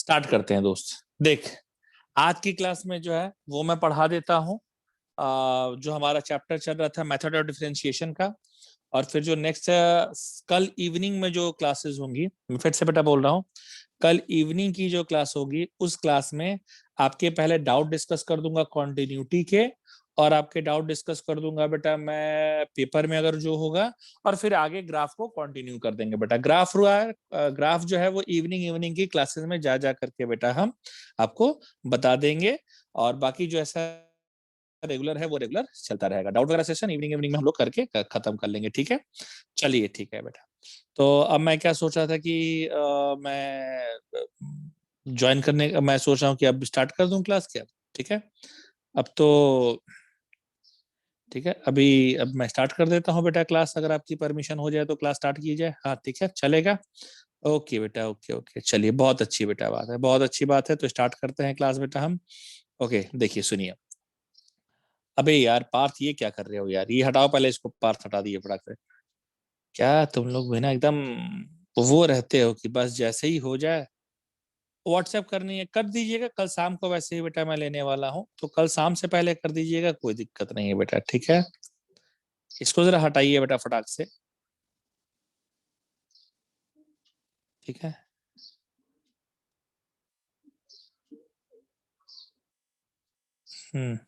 Start करते हैं दोस्त। देख, आज की क्लास में जो है वो मैं पढ़ा देता हूँ। जो हमारा चैप्टर चल रहा था मेथड ऑफ डिफरेंशिएशन का, और फिर जो नेक्स्ट कल इवनिंग में जो क्लासेस होंगी, मैं फिर से बेटा बोल रहा हूँ, कल इवनिंग की जो क्लास होगी उस क्लास में आपके पहले डाउट डिस्कस कर दूंगा कॉन्टिन्यूटी के, और आपके डाउट डिस्कस कर दूंगा बेटा मैं पेपर में अगर जो होगा, और फिर आगे ग्राफ को कंटिन्यू कर देंगे बेटा। ग्राफ जो है वो इवनिंग इवनिंग की क्लासेस में जा जा करके बेटा हम आपको बता देंगे, और बाकी जो ऐसा रेगुलर है वो रेगुलर चलता रहेगा। डाउट वगैरह सेशन इवनिंग इवनिंग में हम लोग करके खत्म कर लेंगे, ठीक है। चलिए ठीक है बेटा। तो अब मैं क्या सोच रहा था कि मैं ज्वाइन करने मैं सोच रहा हूँ कि अब स्टार्ट कर दूं क्लास क्या, ठीक है। अब तो ठीक है, अभी अब मैं स्टार्ट कर देता हूँ बेटा क्लास, अगर आपकी परमिशन हो जाए तो क्लास स्टार्ट की जाए। हाँ ठीक है, चलेगा। ओके बेटा, ओके ओके, चलिए बहुत अच्छी बेटा बात है, बहुत अच्छी बात है। तो स्टार्ट करते हैं क्लास बेटा हम। ओके देखिए सुनिए। अबे यार पार्थ, ये क्या कर रहे हो यार, ये हटाओ पहले इसको, पार्थ हटा दिए फटाक से। क्या तुम लोग भी ना एकदम वो रहते हो कि बस जैसे ही हो जाए व्हाट्सएप करनी है कर दीजिएगा। कल शाम को वैसे ही बेटा मैं लेने वाला हूँ, तो कल शाम से पहले कर दीजिएगा, कोई दिक्कत नहीं है बेटा, ठीक है। इसको जरा हटाइए बेटा फटाक से, ठीक है। हम्म।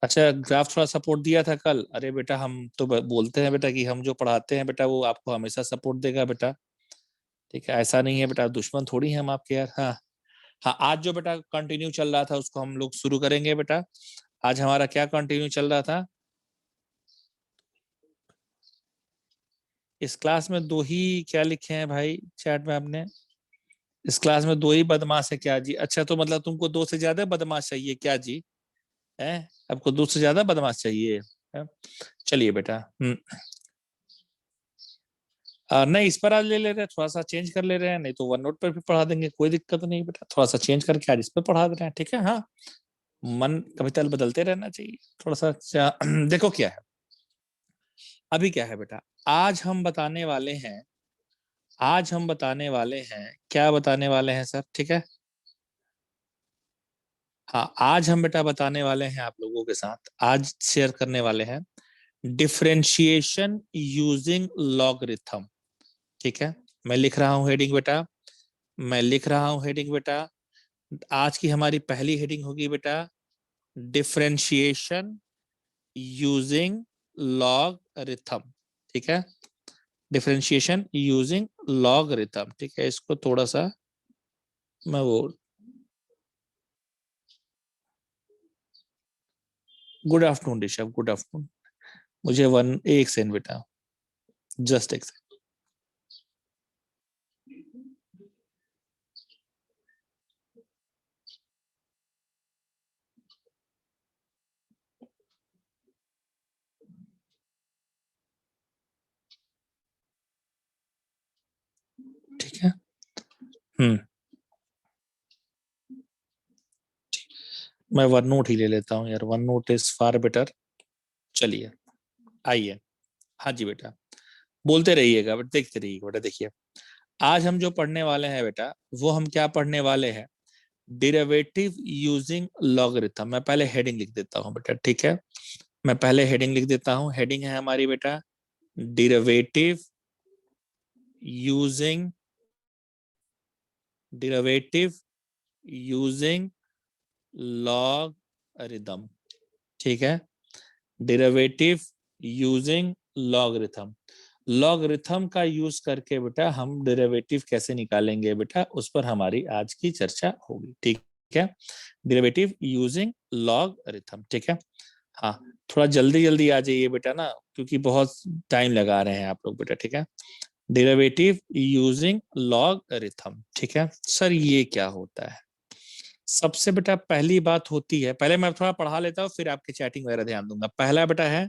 अच्छा, ग्राफ थोड़ा सपोर्ट दिया था कल। अरे बेटा हम तो बोलते हैं बेटा कि हम जो पढ़ाते हैं बेटा वो आपको हमेशा सपोर्ट देगा बेटा, ठीक है। ऐसा नहीं है बेटा, दुश्मन थोड़ी है हम आपके यार। हाँ हाँ, आज जो बेटा कंटिन्यू चल रहा था उसको हम लोग शुरू करेंगे बेटा। आज हमारा क्या कंटिन्यू चल रहा था? इस क्लास में दो ही क्या लिखे हैं भाई चैट में आपने? इस क्लास में दो ही बदमाश है क्या जी? अच्छा, तो मतलब तुमको दो से ज्यादा बदमाश चाहिए क्या जी? है, आपको दो से ज्यादा बदमाश चाहिए है? चलिए बेटा। नहीं, इस पर आज ले ले रहे हैं, थोड़ा सा चेंज कर ले रहे हैं, नहीं तो वन नोट पर भी पढ़ा देंगे, कोई दिक्कत नहीं बेटा। थोड़ा सा चेंज करके आज इस पर पढ़ा दे रहे हैं, ठीक है। हाँ, मन कभी तल बदलते रहना चाहिए थोड़ा सा। देखो क्या है, अभी क्या है बेटा, आज हम बताने वाले हैं, आज हम बताने वाले हैं, क्या बताने वाले हैं सर, ठीक है। हाँ, आज हम बेटा बताने वाले हैं आप लोगों के साथ, आज शेयर करने वाले हैं डिफरेंशिएशन यूजिंग लॉगरिथम, ठीक है। मैं लिख रहा हूँ हेडिंग बेटा, मैं लिख रहा हूँ हेडिंग बेटा। आज की हमारी पहली हेडिंग होगी बेटा डिफरेंशिएशन यूजिंग लॉगरिथम, ठीक है। डिफरेंशिएशन यूजिंग लॉगरिथम, ठीक है। इसको थोड़ा सा मैं वो, good afternoon Rishabh, good afternoon. मुझे वन एक सेकंड बेटा, जस्ट एक सेकंड। ठीक है। हम्म। मैं वन नोट ही ले लेता हूँ यार, one note is far better. चलिए आइए। हाँ जी बेटा, बोलते रहिएगा बट देखते रहिएगा बेटा। देखिए, आज हम जो पढ़ने वाले हैं बेटा, वो हम क्या पढ़ने वाले हैं? Derivative using logarithm. मैं पहले हेडिंग लिख देता हूँ बेटा, ठीक है। मैं पहले हेडिंग लिख देता हूँ। हेडिंग है हमारी बेटा derivative using, derivative using logarithm, ठीक है। Derivative using logarithm. लॉगरिथम का यूज करके बेटा हम डेरिवेटिव कैसे निकालेंगे बेटा, उस पर हमारी आज की चर्चा होगी, ठीक है। डेरिवेटिव यूजिंग लॉगरिथम, ठीक है। हाँ, थोड़ा जल्दी जल्दी आ जाइए बेटा ना, क्योंकि बहुत टाइम लगा रहे हैं आप लोग बेटा, ठीक है। डेरिवेटिव यूजिंग लॉगरिथम, ठीक है सर, ये क्या होता है? सबसे बेटा पहली बात होती है, पहले मैं थोड़ा पढ़ा लेता हूँ फिर आपके चैटिंग वगैरह ध्यान दूंगा। पहला बेटा है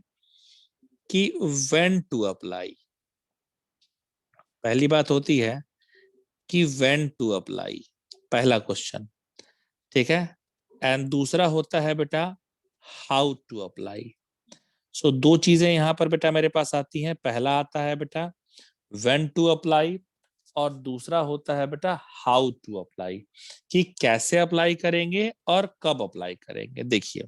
कि व्हेन टू अप्लाई। पहली बात होती है कि व्हेन टू अप्लाई, पहला क्वेश्चन, ठीक है। एंड दूसरा होता है बेटा हाउ टू अप्लाई। सो दो चीजें यहां पर बेटा मेरे पास आती हैं। पहला आता है बेटा व्हेन टू अप्लाई, और दूसरा होता है बेटा हाउ टू अप्लाई, कि कैसे अप्लाई करेंगे और कब अप्लाई करेंगे। देखिए,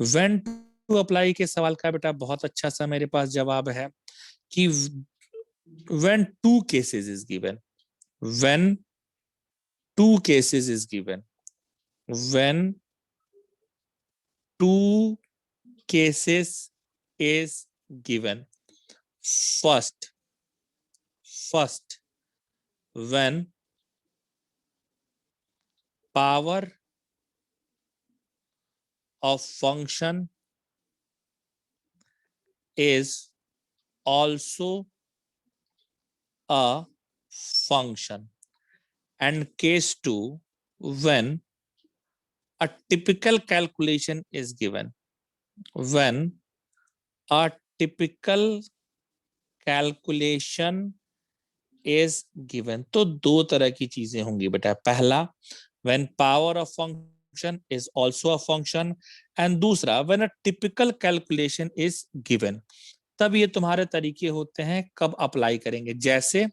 व्हेन टू अप्लाई के सवाल का बेटा बहुत अच्छा सा मेरे पास जवाब है कि when two cases is given, when two cases is given, when two cases is given. First, when power of function is also a function, and case 2, when a typical calculation is given, when a typical calculation is given। तो दो तरह की चीजें होंगी बेटा, पहला when power of function is also a function, and दूसरा when a typical calculation is given। तब ये तुम्हारे तरीके होते हैं कब अप्लाई करेंगे। जैसे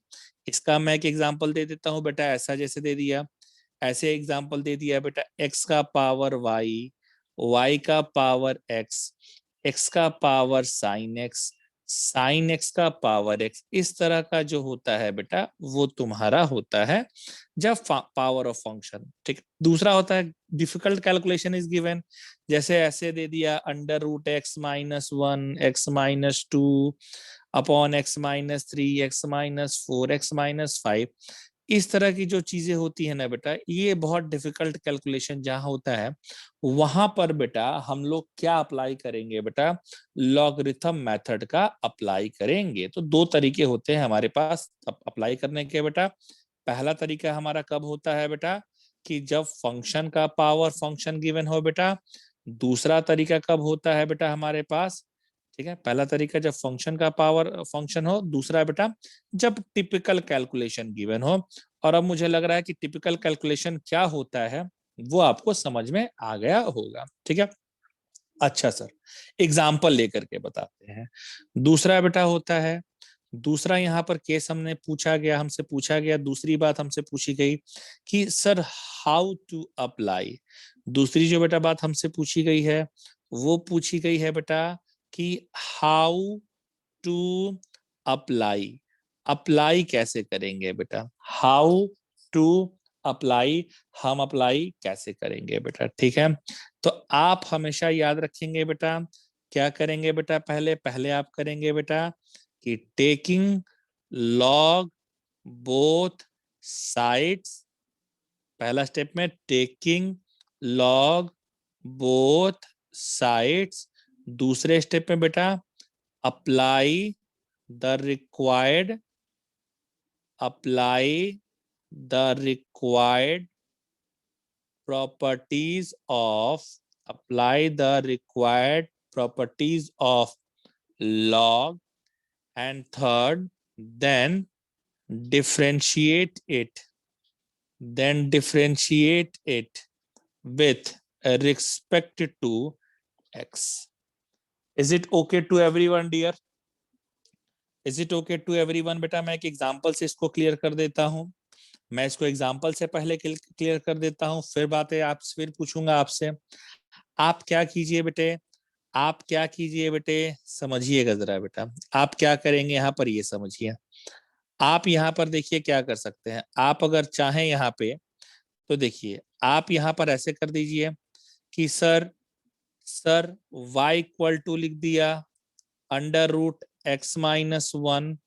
इसका मैं एक एग्जांपल दे देता हूं बेटा, ऐसा जैसे दे दिया, ऐसे एग्जांपल दे दिया बेटा, x का पावर y, y का पावर x, x का power sine x, sine x का पावर x, इस तरह का जो होता है बेटा वो तुम्हारा होता है जब पावर ऑफ फंक्शन। ठीक, दूसरा होता है डिफिकल्ट कैलकुलेशन इज गिवन, जैसे ऐसे दे दिया under root x minus one, x minus two upon x minus three, x minus four, x minus five. इस तरह की जो चीजें होती है ना बेटा, ये बहुत डिफिकल्ट कैलकुलेशन जहां होता है वहां पर बेटा हम लोग क्या अप्लाई करेंगे बेटा, लॉगरिथम मेथड का अप्लाई करेंगे। तो दो तरीके होते हैं हमारे पास अप्लाई करने के बेटा। पहला तरीका हमारा कब होता है बेटा, कि जब फंक्शन का पावर फंक्शन गिवन हो बेटा। दूसरा तरीका कब होता है बेटा हमारे पास, ठीक है, पहला तरीका जब फंक्शन का पावर फंक्शन हो, दूसरा बेटा जब टिपिकल कैलकुलेशन गिवन हो। और अब मुझे लग रहा है कि टिपिकल कैलकुलेशन क्या होता है वो आपको समझ में आ गया होगा। ठीक है, अच्छा सर, एग्जाम्पल लेकर के बताते हैं। दूसरा बेटा होता है, दूसरा यहाँ पर केस हमने पूछा गया, हमसे पूछा गया, दूसरी बात हमसे पूछी गई कि सर हाउ टू अप्लाई। दूसरी जो बेटा बात हमसे पूछी गई है वो पूछी गई है बेटा कि हाउ टू अप्लाई, अप्लाई कैसे करेंगे बेटा, हाउ टू अप्लाई, हम अप्लाई कैसे करेंगे बेटा। ठीक है, तो आप हमेशा याद रखेंगे बेटा, क्या करेंगे बेटा, पहले पहले आप करेंगे बेटा कि टेकिंग लॉग बोथ साइड्स, पहला स्टेप में टेकिंग लॉग बोथ साइड्स। दूसरे स्टेप में बेटा apply the required, apply the required properties of, apply the required properties of log, and third then differentiate it, then differentiate it with respect to x। is it okay to everyone dear, is it okay to everyone बेटा। मैं एक example से इसको clear कर देता हूं, मैं इसको एग्जाम्पल से पहले क्लियर कर देता हूं, फिर बातें आप फिर पूछूंगा आपसे। आप क्या कीजिए बेटे, आप क्या कीजिए बेटे, समझिएगा जरा बेटा, आप क्या करेंगे यहाँ पर ये समझिए। आप यहाँ पर देखिए क्या कर सकते हैं, आप अगर चाहें यहाँ पे तो देखिए आप यहाँ पर ऐसे कर दीजिए कि सर y इक्वल टू लिख दिया under root x minus one,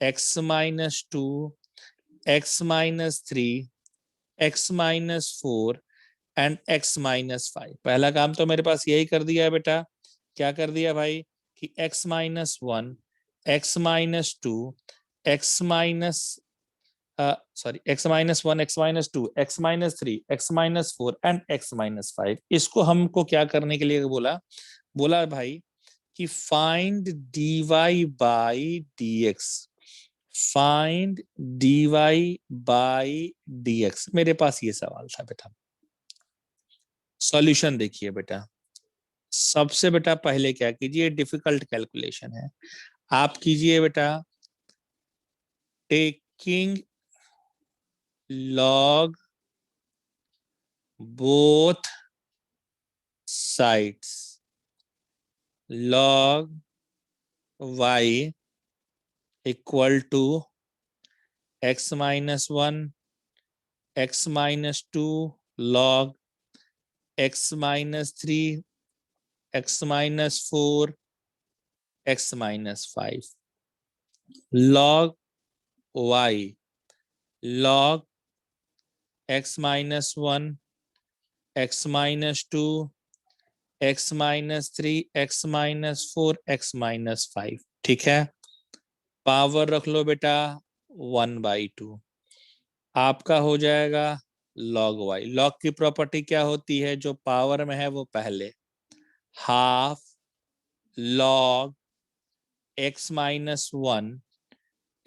x minus two, x minus three, x minus four and x minus five. पहला काम तो मेरे पास यही कर दिया है बेटा, क्या कर दिया भाई कि x minus one, x minus two, x minus sorry x minus one, x minus two, x minus three, x minus four and x minus five. इसको हमको क्या करने के लिए बोला, बोला भाई कि find dy by dx, find dy by dx। मेरे पास ये सवाल था बेटा। सॉल्यूशन देखिए बेटा, सबसे बेटा पहले क्या कीजिए, डिफिकल्ट कैलकुलेशन है, आप कीजिए बेटा taking log both sides, log y equal to x minus 1, x minus 2 log x minus 3, x minus 4, x minus 5, log y log x minus 1, x minus 2, x minus 3, x minus 4, x minus 5। ठीक है, power रख लो बेटा 1/2, आपका हो जाएगा log y। log की property क्या होती है, जो पावर में है वो पहले, half log x minus 1,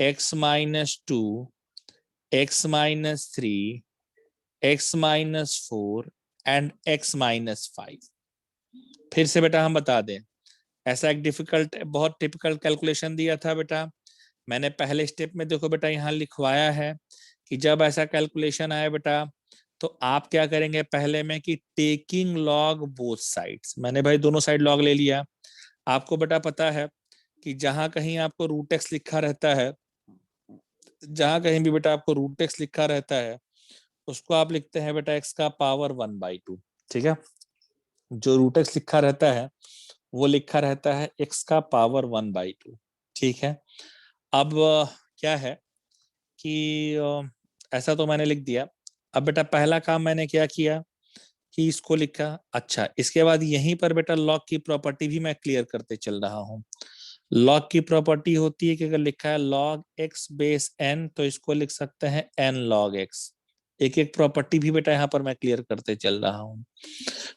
x minus 2, x minus 3, x minus 4 and x minus 5। फिर से बेटा हम बता दें, ऐसा एक डिफिकल्ट बहुत टिपिकल कैलकुलेशन दिया था बेटा, मैंने पहले स्टेप में देखो बेटा यहाँ लिखवाया है कि जब ऐसा कैलकुलेशन आए बेटा तो आप क्या करेंगे पहले में कि टेकिंग लॉग बोथ साइड्स। मैंने भाई दोनों साइड लॉग ले लिया। आपको बेटा पता है कि जहां कहीं आपको रूट एक्स लिखा रहता है, जहां कहीं भी बेटा आपको रूट एक्स लिखा रहता है उसको आप लिखते हैं बेटा एक्स का पावर 1/2। ठीक है, जो रूट एक्स लिखा रहता है वो लिखा रहता है एक्स का पावर 1/2। ठीक है, अब क्या है कि ऐसा तो मैंने लिख दिया। अब बेटा पहला काम मैंने क्या किया कि इसको लिखा। अच्छा, इसके बाद यहीं पर बेटा लॉग की प्रॉपर्टी भी मैं क्लियर करते चल रहा हूँ। लॉग की प्रॉपर्टी होती है कि अगर लिखा है log x बेस n तो इसको लिख सकते हैं n log x। एक एक प्रॉपर्टी भी बेटा यहाँ पर मैं क्लियर करते चल रहा हूँ।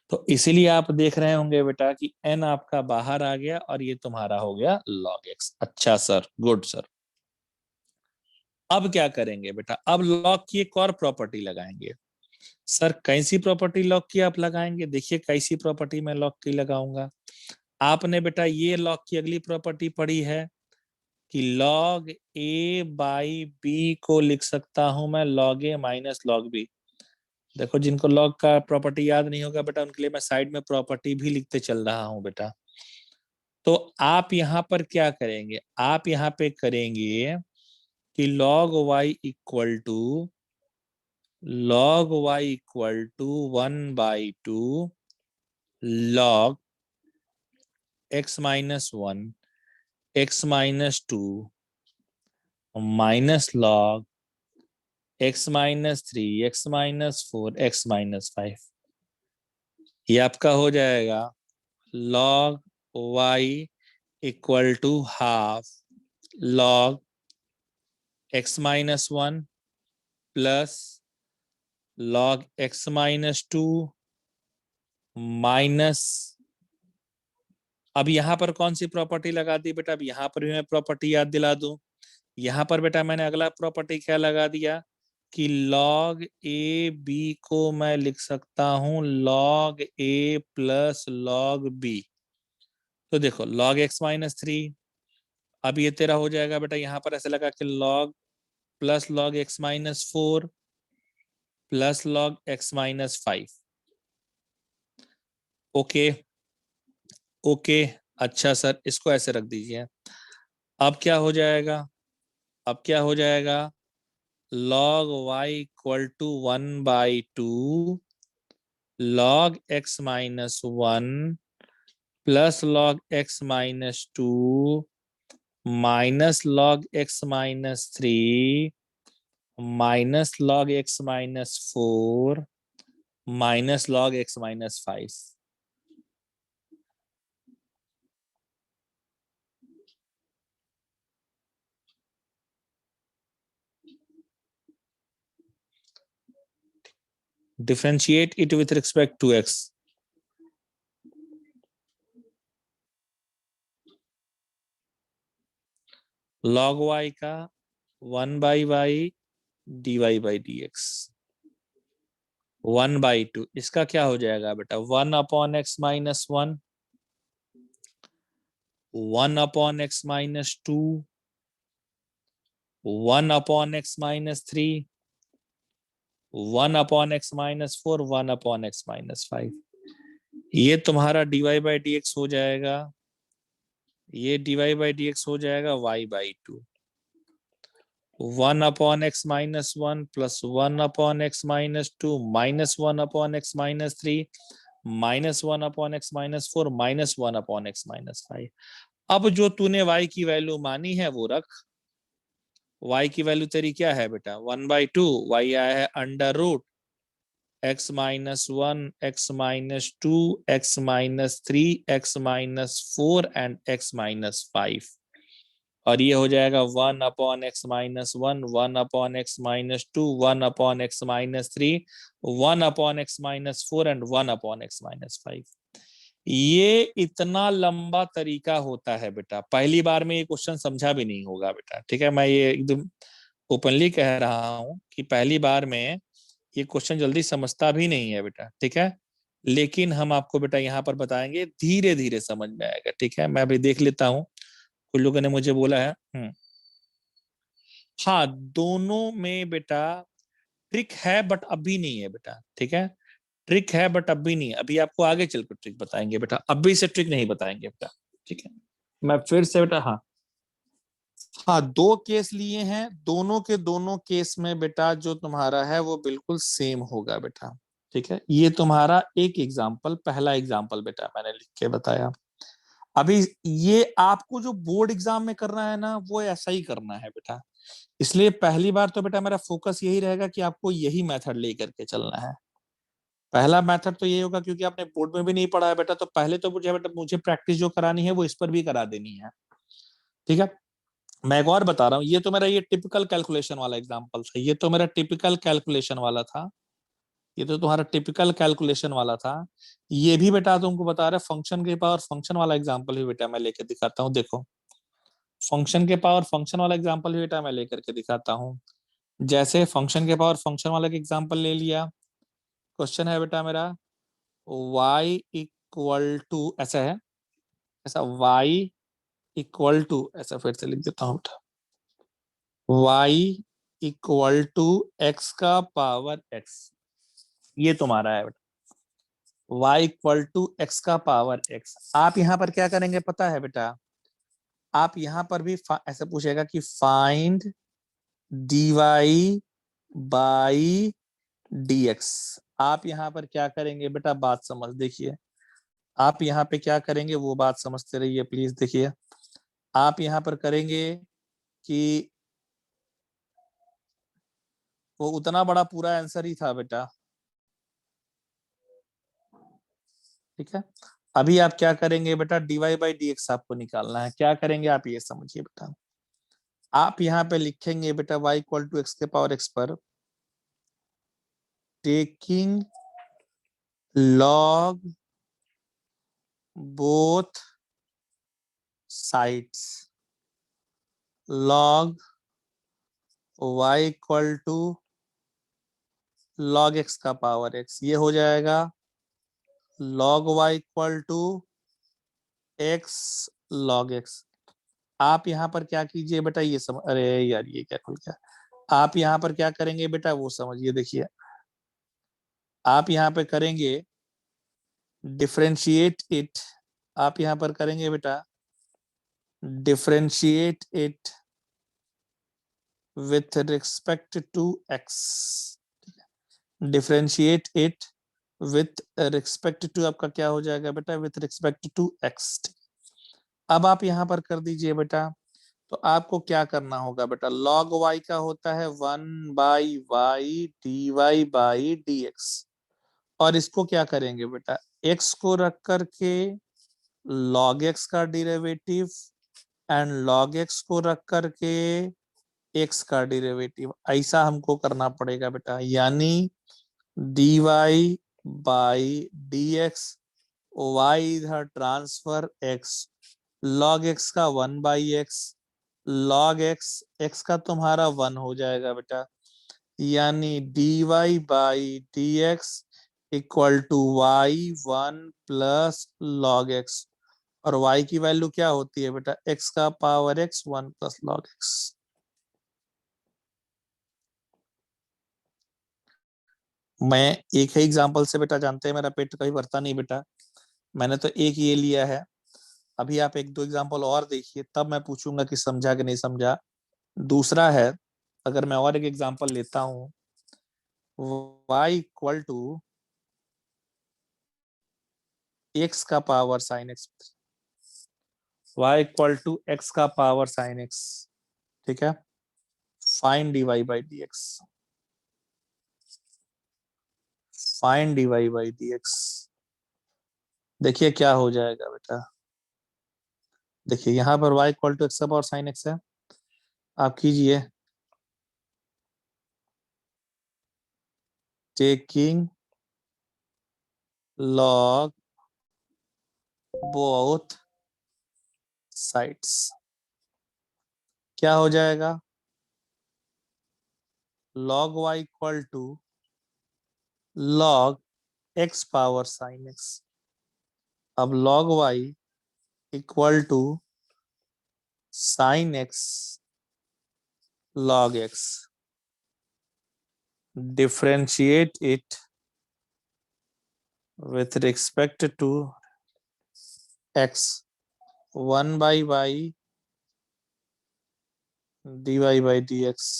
तो इसीलिए आप देख रहे होंगे बेटा कि n आपका बाहर आ गया और ये तुम्हारा हो गया log x। अच्छा सर, गुड सर। अब क्या करेंगे बेटा, अब लॉग की एक और प्रॉपर्टी लगाएंगे। सर कैसी प्रॉपर्टी लॉग की आप लगाएंगे, देखिए कैसी प्रॉपर्टी मैं लॉग की लगाऊंगा। आपने बेटा ये लॉग की अगली प्रॉपर्टी पढ़ी है कि log a बाई बी को लिख सकता हूं मैं log a minus log b। देखो जिनको log का प्रॉपर्टी याद नहीं होगा बेटा उनके लिए मैं साइड में प्रॉपर्टी भी लिखते चल रहा हूं बेटा। तो आप यहां पर क्या करेंगे, आप यहां पे करेंगे कि log y equal to 1/2 log x minus 1, x minus 2 minus log x minus 3, x minus 4, x minus 5। ये आपका हो जाएगा log y equal to half log x minus 1 plus log x minus 2 minus, अब यहां पर कौन सी प्रॉपर्टी लगा दी बेटा, अब यहां पर भी मैं प्रॉपर्टी याद दिला दूं। यहां पर बेटा मैंने अगला प्रॉपर्टी क्या लगा दिया कि log a b को मैं लिख सकता हूं log a plus log b। तो देखो log x माइनस 3, अब ये तेरा हो जाएगा बेटा यहाँ पर ऐसे लगा कि log plus log x minus 4 plus log x minus 5। Okay okay, अच्छा सर इसको ऐसे रख दीजिए। अब क्या हो जाएगा, अब क्या हो जाएगा log y equal to 1/2 log x minus 1 plus log x minus 2 minus log x minus 3 minus log x minus 4 minus log x minus 5। Differentiate it with respect to x। log y का 1/y dy by dx 1/2, इसका क्या हो जाएगा बेटा 1/x minus 1, 1/x minus 2 1 upon x minus 3, 1 upon x minus 4, 1 upon x minus 5। ये तुम्हारा dy by d x हो जाएगा, ये dy बाई डी एक्स हो जाएगा y by 2। 1 upon x minus 1 plus 1 upon x minus 2 minus 1 upon x minus 3 minus 1 upon x minus 4 minus 1 upon x minus 5। अब जो तूने y की वैल्यू मानी है वो रख। y की वैल्यू तेरी क्या है बेटा? 1/2। y आया है under root x minus 1, x minus 2, x minus 3, x minus 4 and x minus 5। और ये हो जाएगा 1 upon x minus 1, 1 upon x minus 2, 1 upon x minus 3, 1 upon x minus 4 and 1 upon x minus 5। ये इतना लंबा तरीका होता है बेटा, पहली बार में ये क्वेश्चन समझा भी नहीं होगा बेटा, ठीक है। मैं ये एकदम ओपनली कह रहा हूं कि पहली बार में ये क्वेश्चन जल्दी समझता भी नहीं है बेटा, ठीक है। लेकिन हम आपको बेटा यहाँ पर बताएंगे, धीरे धीरे समझ में आएगा, ठीक है। मैं अभी देख लेता हूँ, कुछ लोगों ने मुझे बोला है। हाँ, दोनों में बेटा ट्रिक है बट अभी नहीं है बेटा, ठीक है। ट्रिक है बट अभी नहीं है, अभी आपको आगे चलकर ट्रिक बताएंगे बेटा, अभी से ट्रिक नहीं बताएंगे बेटा, ठीक है। मैं फिर से बेटा, हाँ हाँ, दो केस लिए हैं, दोनों के दोनों केस में बेटा जो तुम्हारा है वो बिल्कुल सेम होगा बेटा, ठीक है। ये तुम्हारा एक एग्जाम्पल, पहला एग्जाम्पल बेटा मैंने लिख के बताया। अभी ये आपको जो बोर्ड एग्जाम में करना है ना, वो ऐसा ही करना है बेटा। इसलिए पहली बार तो बेटा मेरा फोकस यही रहेगा कि आपको यही मेथड लेकर के चलना है। पहला मेथड तो यही होगा, क्योंकि आपने बोर्ड में भी नहीं पढ़ा है बेटा, तो पहले तो मुझे बेटा मुझे प्रैक्टिस जो करानी है वो इस पर भी करा देनी है, ठीक है। मैं एक और बता रहा हूँ, ये तो मेरा ये टिपिकल कैलकुलेशन वाला एग्जाम्पल था, ये तो मेरा टिपिकल कैलकुलेशन वाला था, ये तो तुम्हारा टिपिकल कैलकुलेशन वाला था। ये भी बेटा तुमको बता रहा है फंक्शन के पावर फंक्शन वाला एग्जाम्पल भी बेटा मैं लेकर दिखाता हूँ, देखो। फंक्शन के पावर फंक्शन वाला एग्जाम्पल भी बेटा मैं लेकर के दिखाता हूँ। जैसे फंक्शन के पावर फंक्शन वाला एग्जाम्पल ले लिया, क्वेश्चन है बेटा मेरा y इक्वल टू, ऐसा है, ऐसा y इक्वल टू, ऐसा फिर से लिख देता हूँ बेटा, y इक्वल टू x का पावर x। ये तुम्हारा है बेटा, y इक्वल टू x का पावर x। आप यहाँ पर क्या करेंगे पता है बेटा? आप यहाँ पर भी ऐसे पूछेगा कि फाइंड dy बाई dx। आप यहाँ पर क्या करेंगे बेटा, बात समझ, देखिए आप यहाँ पे क्या करेंगे वो बात समझते रहिए प्लीज। देखिए आप यहाँ पर करेंगे कि वो उतना बड़ा पूरा आंसर ही था बेटा, ठीक है। अभी आप क्या करेंगे बेटा, dy बाई डी एक्स आपको निकालना है। क्या करेंगे आप ये समझिए बेटा, आप यहाँ पे लिखेंगे बेटा y इक्वल टू एक्स के पावर x पर taking log both sides, log y equal to log x का पावर x। ये हो जाएगा log y equal to x log x। आप यहाँ पर क्या कीजिए बेटा, ये समझ, अरे यार ये क्या खुल गया। आप यहाँ पर क्या करेंगे बेटा वो समझिए, देखिए आप यहाँ पे करेंगे डिफरेंशिएट इट। आप यहाँ पर करेंगे बेटा differentiate it with respect to x, differentiate it with respect to, आपका क्या हो जाएगा बेटा, विथ रिस्पेक्ट टू x। अब आप यहाँ पर कर दीजिए बेटा, तो आपको क्या करना होगा बेटा, log y का होता है 1/y dy बाई dx। और इसको क्या करेंगे बेटा, x को रख करके log x का डेरिवेटिव एंड log x को रख करके x का डेरिवेटिव, ऐसा हमको करना पड़ेगा बेटा। यानी dy बाई dx, y इधर ट्रांसफर x, log x का 1/x, log x, x का तुम्हारा 1 हो जाएगा बेटा। यानी dy by dx equal to y1 plus log x। और y की वैल्यू क्या होती है बेटा, x का power x 1 plus log x। मैं एक ही एग्जांपल से बेटा, जानते हैं मेरा पेट तो कभी भरता नहीं बेटा, मैंने तो एक ये लिया है। अभी आप एक दो एग्जांपल और देखिए, तब मैं पूछूंगा कि समझा कि नहीं समझा। दूसरा है, अगर मैं और एक एग्जांपल लेता हूं, y इक्वल टू एक्स का power sine x, y equal to x का पावर साइन एक्स, ठीक है। Find dy by dx, find dy by dx। देखिए क्या हो जाएगा बेटा, देखिए यहाँ पर y इक्वल टू एक्स का पावर साइन एक्स है, आप कीजिए, टेकिंग log both sides, क्या हो जाएगा, log y equal to log x power sine x। अब log y equal to sine x log x, differentiate it with respect to x, 1 by y dy by dx।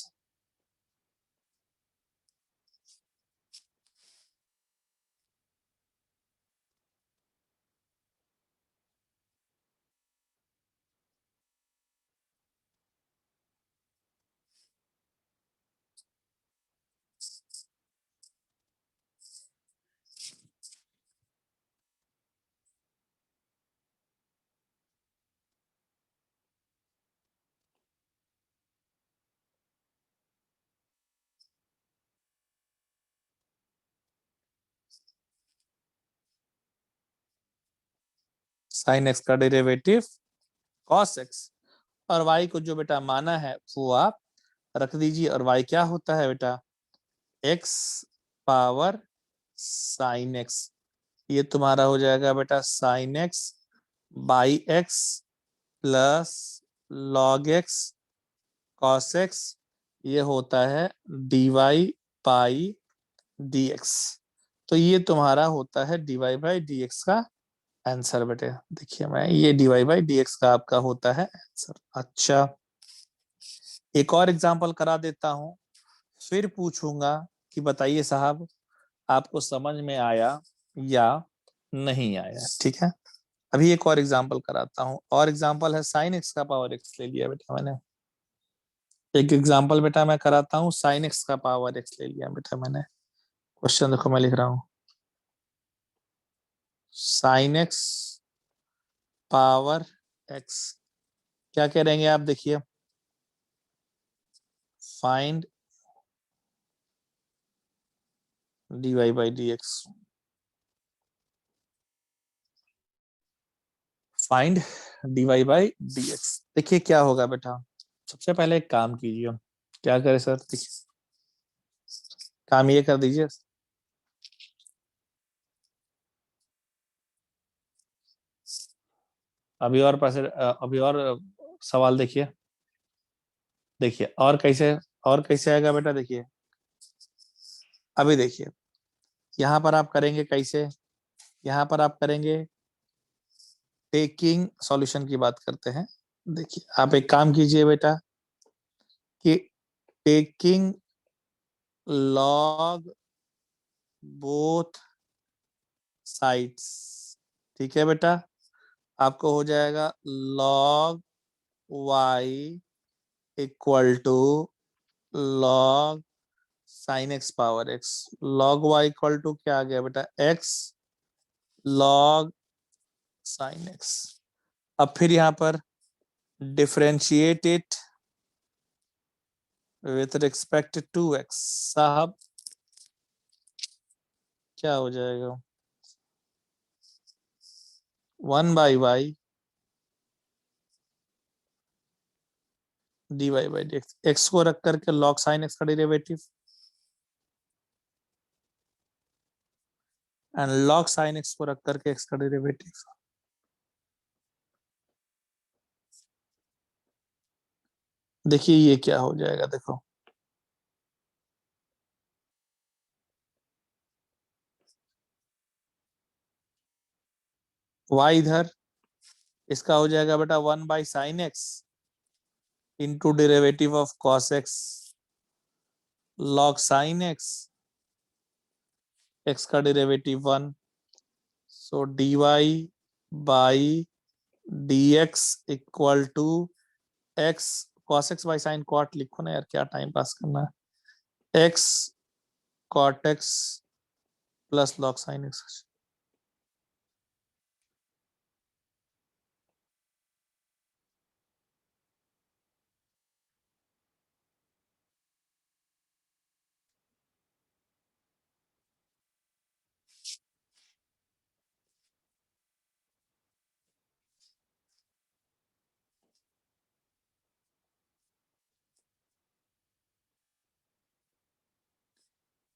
Sine x का derivative cos x, और y को जो बेटा माना है वो आप रख दीजिए, और y क्या होता है बेटा, x पावर साइन x। ये तुम्हारा हो जाएगा बेटा sine x by x plus log x cos x, ये होता है dy बाई dx। तो ये तुम्हारा होता है dy बाई dx का आंसर बेटे। देखिए मैं ये dy बाई dx का आपका होता है आंसर। अच्छा, एक और एग्जांपल करा देता हूं, फिर पूछूंगा कि बताइए साहब आपको समझ में आया या नहीं आया, ठीक है। अभी एक और एग्जांपल कराता हूं, और एग्जांपल है साइन एक्स का पावर एक्स ले लिया बेटा मैंने। एक एग्जांपल बेटा मैं कराता हूं, साइन एक्स का पावर एक्स ले लिया बेटा मैंने। क्वेश्चन देखो मैं लिख रहा हूं, साइन एक्स पावर एक्स, क्या कह रहेंगे आप, देखिए find dy by dx, find dy by dx। देखिए क्या होगा बेटा, सबसे पहले एक काम कीजिए, क्या करे सर, देखिए काम ये कर दीजिए, अभी और सवाल देखिए, देखिए और कैसे, और कैसे आएगा बेटा, देखिए अभी देखिए यहाँ पर आप करेंगे कैसे, यहाँ पर आप करेंगे टेकिंग सॉल्यूशन की बात करते हैं। देखिए आप एक काम कीजिए बेटा कि टेकिंग लॉग बोथ साइड्स, ठीक है बेटा, आपको हो जाएगा log y equal to log sine x power x. Log y equal to क्या आ गया बेटा, एक्स लॉग साइन एक्स। अब फिर यहाँ पर differentiate it with respect to x, साहब क्या हो जाएगा, 1/y dy by d x, x को रख करके लॉग साइन एक्स का derivative and log sine x को रख करके एक्स का डेरिवेटिव। देखिए ये क्या हो जाएगा, देखो y इधर, इसका हो जाएगा बेटा 1/sin x into derivative of cos x log sin x, x का डेरिवेटिव 1, so dy by dx equal to x cos x बाई sin cot, लिखो ना यार, क्या टाइम पास करना है, x cot x plus log sin x।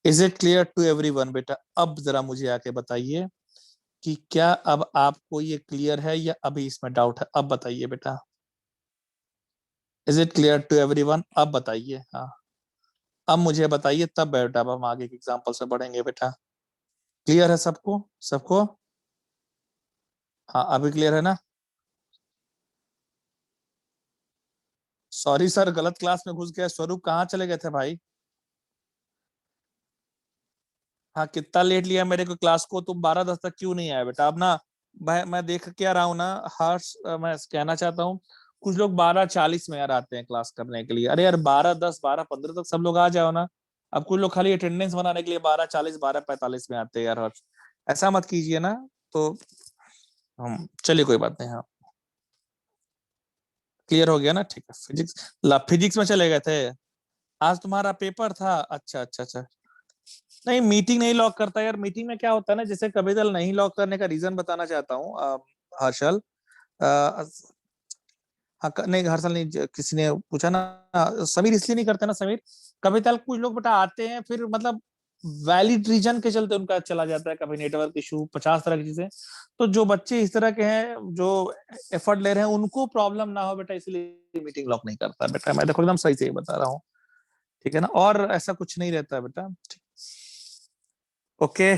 Is it clear to everyone बेटा? अब जरा मुझे आके बताइए कि क्या अब आपको ये क्लियर है या अभी इसमें डाउट है? अब बताइए बेटा, is it clear to everyone? अब बताइए, हाँ अब मुझे बताइए, तब बेटा अब हम आगे के एग्जांपल से बढ़ेंगे बेटा। क्लियर है सबको? सबको? हाँ अभी क्लियर है ना? सॉरी सर, गलत क्लास में घुस गया। स्वरूप कहाँ चले गए थे भाई? हाँ कितना लेट लिया मेरे को क्लास को, तुम 12:10 तक क्यों नहीं आए बेटा? अब ना मैं देख के आ रहा हूँ ना हर्ष, मैं कहना चाहता हूँ कुछ लोग 12:40 में यार आते हैं क्लास करने के लिए। अरे यार 12:10 12:15 तक सब लोग आ जाओ ना। अब कुछ लोग खाली अटेंडेंस बनाने के लिए 12:40 12:45 में आते हैं यार हर्ष, ऐसा मत कीजिए ना। तो हम चलिए कोई बात नहीं, हाँ क्लियर हो गया ना, ठीक है। फिजिक्स में चले गए थे? आज तुम्हारा पेपर था? अच्छा अच्छा अच्छा। नहीं मीटिंग नहीं लॉक करता यार। मीटिंग में क्या होता है ना, जैसे कभी दल नहीं लॉक करने का रीजन बताना चाहता हूँ हर्षल। अ, हाँ नहीं हर्षल नहीं, किसी ने पूछा ना, समीर इसलिए नहीं करते ना समीर, कभी दल कुछ लोग बेटा आते हैं फिर मतलब वैलिड रीजन के चलते उनका चला जाता है, कभी नेटवर्क इशू 50 तरह की चीजें। तो जो बच्चे इस तरह के हैं जो एफर्ट ले रहे हैं उनको प्रॉब्लम ना हो बेटा, इसलिए मीटिंग लॉक नहीं करता बेटा। मैं देखो एकदम सही से ही बता रहा हूँ, ठीक है ना, और ऐसा कुछ नहीं रहता बेटा। ओके।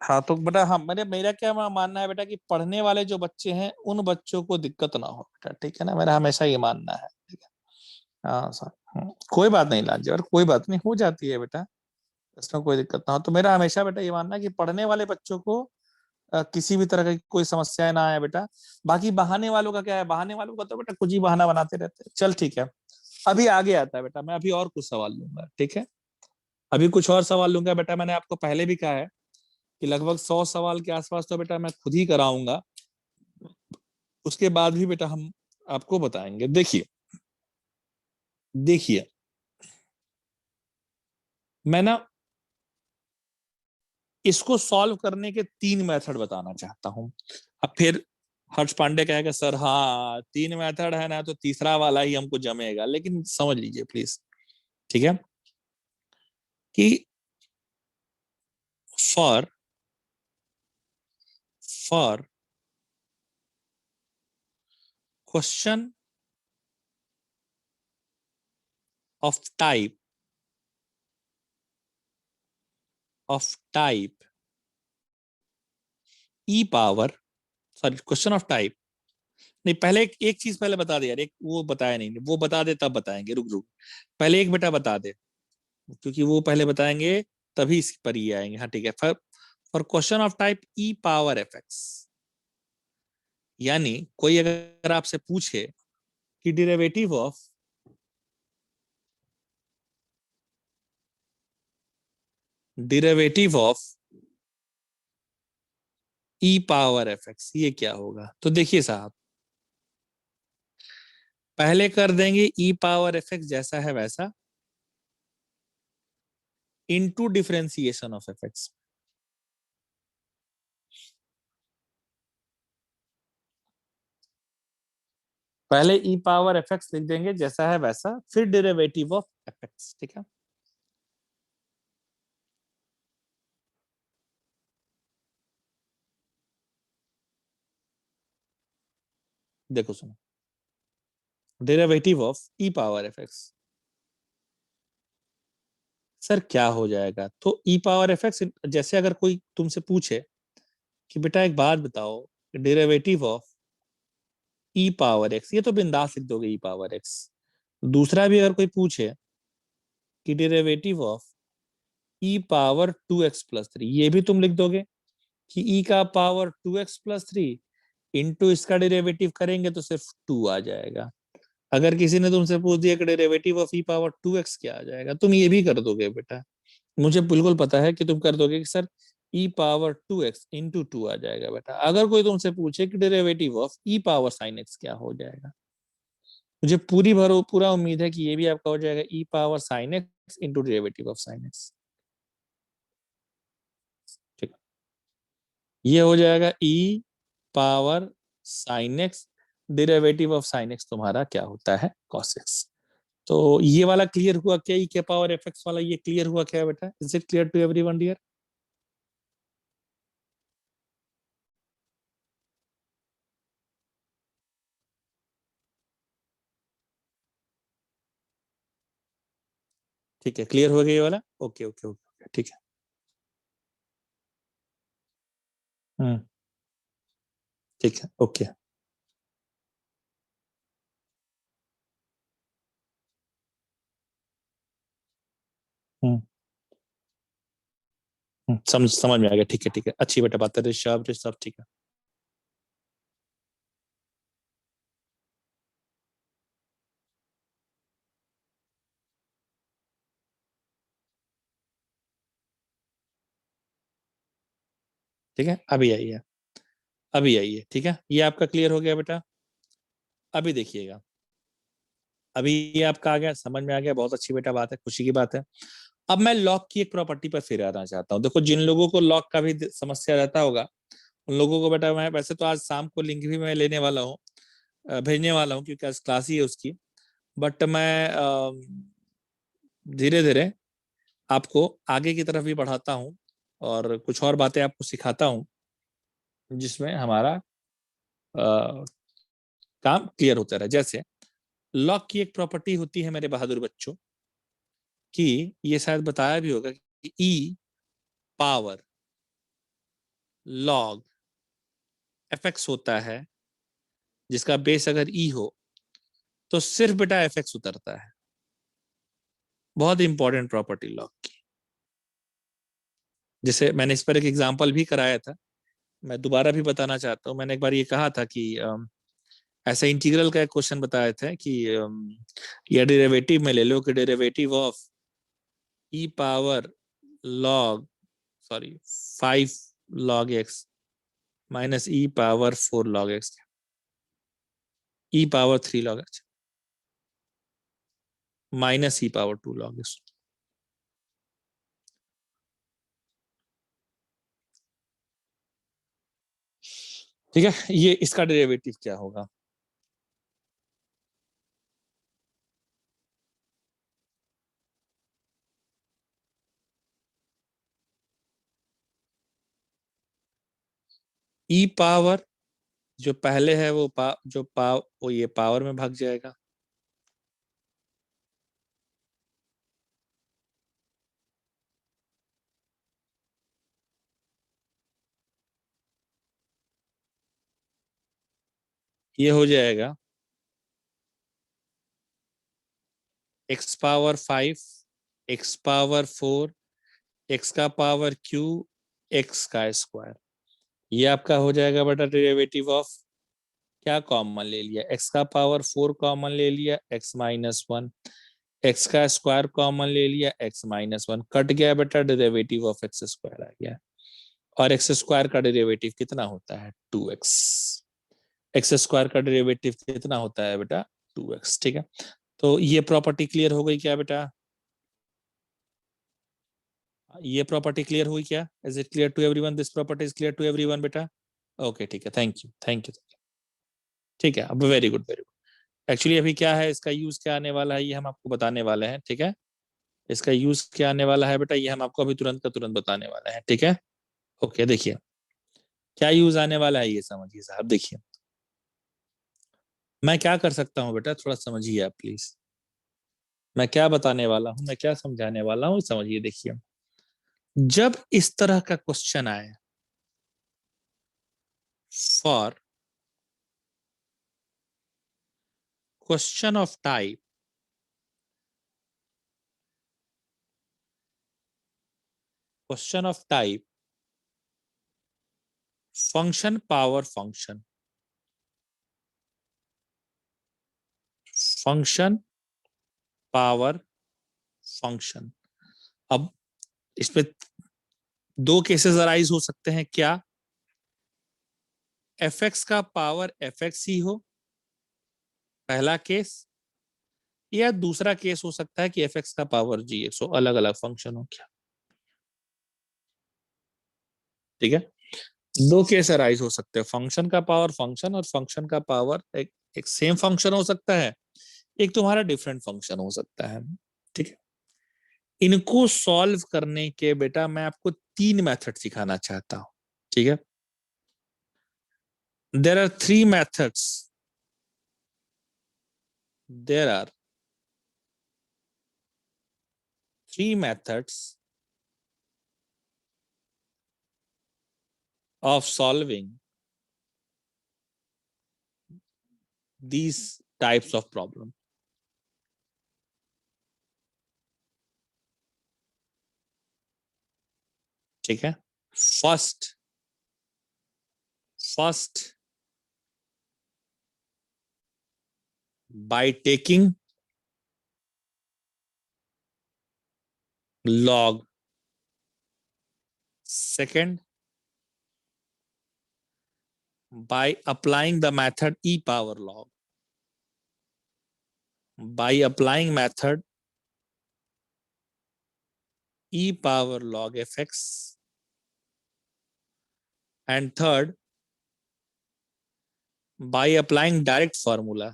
हाँ तो बेटा, हाँ मेरा क्या मानना है बेटा कि पढ़ने वाले जो बच्चे हैं उन बच्चों को दिक्कत ना हो बेटा, ठीक है ना, मेरा हमेशा ये मानना है, ठीक है। हाँ सर, कोई बात नहीं लांजी, और कोई बात नहीं, हो जाती है बेटा, इसमें कोई दिक्कत ना हो। तो मेरा हमेशा बेटा ये मानना है कि पढ़ने वाले बच्चों को किसी भी तरह की कोई समस्याएं ना आए बेटा। बाकी बहाने वालों का क्या है, बहाने वालों का तो बेटा कुछ ही बहाना बनाते रहते हैं। चल ठीक है, अभी आगे आता है बेटा, मैं अभी और कुछ सवाल लूंगा, ठीक है। अभी कुछ और सवाल लूंगा बेटा, मैंने आपको पहले भी कहा है कि लगभग 100 सवाल के आसपास तो बेटा मैं खुद ही कराऊंगा, उसके बाद भी बेटा हम आपको बताएंगे। देखिए देखिए, मैं ना इसको सॉल्व करने के 3 मेथड बताना चाहता हूं। अब फिर हर्ष पांडे कहेगा सर हाँ 3 मेथड है ना, तो तीसरा वाला ही हमको जमेगा, लेकिन समझ लीजिए प्लीज, ठीक है, कि for for question of type E power, sorry question of type, नहीं पहले एक चीज पहले बता दे यार, एक वो बताया नहीं, वो बता दे तब बताएंगे, रुक रुक, पहले एक बेटा बता दे, क्योंकि वो पहले बताएंगे तभी इस पर ही आएंगे। हाँ ठीक है, for question of type E power F X, यानी कोई अगर आपसे पूछे कि derivative of E power F X ये क्या होगा, तो देखिए साहब, पहले कर देंगे ई पावर एफ एक्स जैसा है वैसा into differentiation of f x. पहले ई पावर एफ एक्स लिख देंगे जैसा है वैसा, फिर डेरिवेटिव ऑफ एफ एक्स, ठीक है। देखो सुनो, derivative of E power F x, sir क्या हो जाएगा, तो ई पावर एफ एक्स जैसे अगर कोई तुमसे पूछे कि बेटा एक बात बताओ, derivative of E power x, ये तो बिंदास लिख दोगे ई पावर एक्स। दूसरा भी अगर कोई पूछे कि derivative of E power 2x+3, ये भी तुम लिख दोगे कि ई का पावर 2x+3 इंटू इसका डेरिवेटिव करेंगे तो सिर्फ 2 आ जाएगा। अगर किसी ने तुमसे पूछ दिया कि derivative of E power 2x क्या आ जाएगा, तुम ये भी कर दोगे बेटा। मुझे बिल्कुल पता है कि तुम कर दोगे कि सर ई पावर 2x इंटू 2 आ जाएगा बेटा। अगर कोई तुमसे पूछे कि derivative of E power sine x क्या हो जाएगा, मुझे पूरा उम्मीद है कि ये भी आपका हो जाएगा ई power sine X into derivative of sine x. ठीक, ये हो जाएगा ई power sine X, derivative of sine X तुम्हारा क्या होता है, कॉस एक्स। तो ये वाला क्लियर हुआ क्या, ई के पावर एफ एक्स वाला ये क्लियर हुआ क्या बेटा? Is it clear to everyone dear? ठीक है, क्लियर हो गया ये वाला? ओके ओके ओके, ठीक है। हम्म, ठीक है, ओके। हम्म, समझ समझ में आ गया, ठीक है ठीक है, अच्छी बेटा बात है, ऋषभ ऋषभ, ठीक है। ठीक है, अभी आई है, अभी आई है, ठीक है, ये आपका क्लियर हो गया बेटा। अभी देखिएगा, अभी ये आपका आ गया, समझ में आ गया, बहुत अच्छी बेटा बात है, खुशी की बात है। अब मैं लॉग की एक प्रॉपर्टी पर फिर आना चाहता हूँ। देखो, जिन लोगों को लॉग का भी समस्या रहता होगा, उन लोगों को बेटा, मैं वैसे तो आज शाम को लिंक भी मैं लेने वाला हूँ, भेजने वाला हूँ, क्योंकि आज क्लास ही है उसकी। बट मैं धीरे धीरे आपको आगे की तरफ भी बढ़ाता हूँ और कुछ और बातें आपको सिखाता हूँ, जिसमें हमारा काम क्लियर होता रहे। जैसे लॉग की एक प्रॉपर्टी होती है मेरे बहादुर बच्चों, कि ये शायद बताया भी होगा कि ई पावर लॉग एफ एक्स होता है, जिसका बेस अगर ई हो तो सिर्फ बेटा एफ एक्स उतरता है। बहुत इंपॉर्टेंट प्रॉपर्टी लॉग की, जिसे मैंने इस पर एक एग्जांपल भी कराया था, मैं दोबारा भी बताना चाहता हूँ। मैंने एक बार ये कहा था कि ऐसा इंटीग्रल का एक क्वेश्चन बताया था कि या डेरिवेटिव में ले लो कि derivative of E power log, sorry, 5 log x minus E power 4 log x, E power 3 log x minus E power 2 log x। ठीक है, ये इसका डेरिवेटिव क्या होगा? ई पावर जो पहले है वो वो ये पावर में भाग जाएगा, ये हो जाएगा x power 5, x power 4, x का पावर क्यू, एक्स का स्क्वायर। ये आपका हो जाएगा बेटा डेरिवेटिव ऑफ, क्या कॉमन ले लिया, एक्स का पावर 4 कॉमन ले लिया, x-1, एक्स का स्क्वायर कॉमन ले लिया, x-1, कट गया बेटा, डेरिवेटिव ऑफ एक्स स्क्वायर आ गया। और एक्स स्क्वायर का डेरिवेटिव कितना होता है, 2x। एक्स स्क्वायर का डेरिवेटिव कितना होता है बेटा, 2x। ठीक है, तो ये प्रॉपर्टी क्लियर हो गई क्या बेटा? ये प्रॉपर्टी क्लियर हुई क्या? Is it clear to everyone? This property is clear to everyone बेटा? ओके, ठीक है, थैंक यू थैंक यू। ठीक है, अब very good very good. Actually अभी क्या है, इसका यूज क्या आने वाला है, ये हम आपको बताने वाले हैं। ठीक है, इसका यूज क्या आने वाला है बेटा, ये हम आपको अभी तुरंत का तुरंत बताने वाले हैं। ठीक है, ओके, देखिए क्या यूज आने वाला है, ये समझिए साहब। देखिए मैं क्या कर सकता हूँ बेटा, थोड़ा समझिए आप प्लीज। मैं क्या बताने वाला हूँ, मैं क्या समझाने वाला हूँ, समझिए। देखिए, जब इस तरह का क्वेश्चन आए, for question of type function power function power function. अब इसमें दो केसेस अराइज हो सकते हैं, क्या एफ एक्स का पावर एफ एक्स ही हो, पहला केस, या दूसरा केस हो सकता है कि एफ एक्स का पावर जी एक्स हो, अलग अलग फंक्शन हो क्या। ठीक है, दो केस अराइज हो सकते हैं, फंक्शन का पावर फंक्शन और फंक्शन का पावर एक सेम फंक्शन हो सकता है, एक तुम्हारा डिफरेंट फंक्शन हो सकता है। ठीक है, इनको सॉल्व करने के बेटा मैं आपको तीन मेथड सिखाना चाहता हूं। ठीक है, there are three methods, there are three methods of solving these types of problem। ठीक है, first by taking log, second by applying the method e power log, by applying method e power log fx, and third by applying direct formula,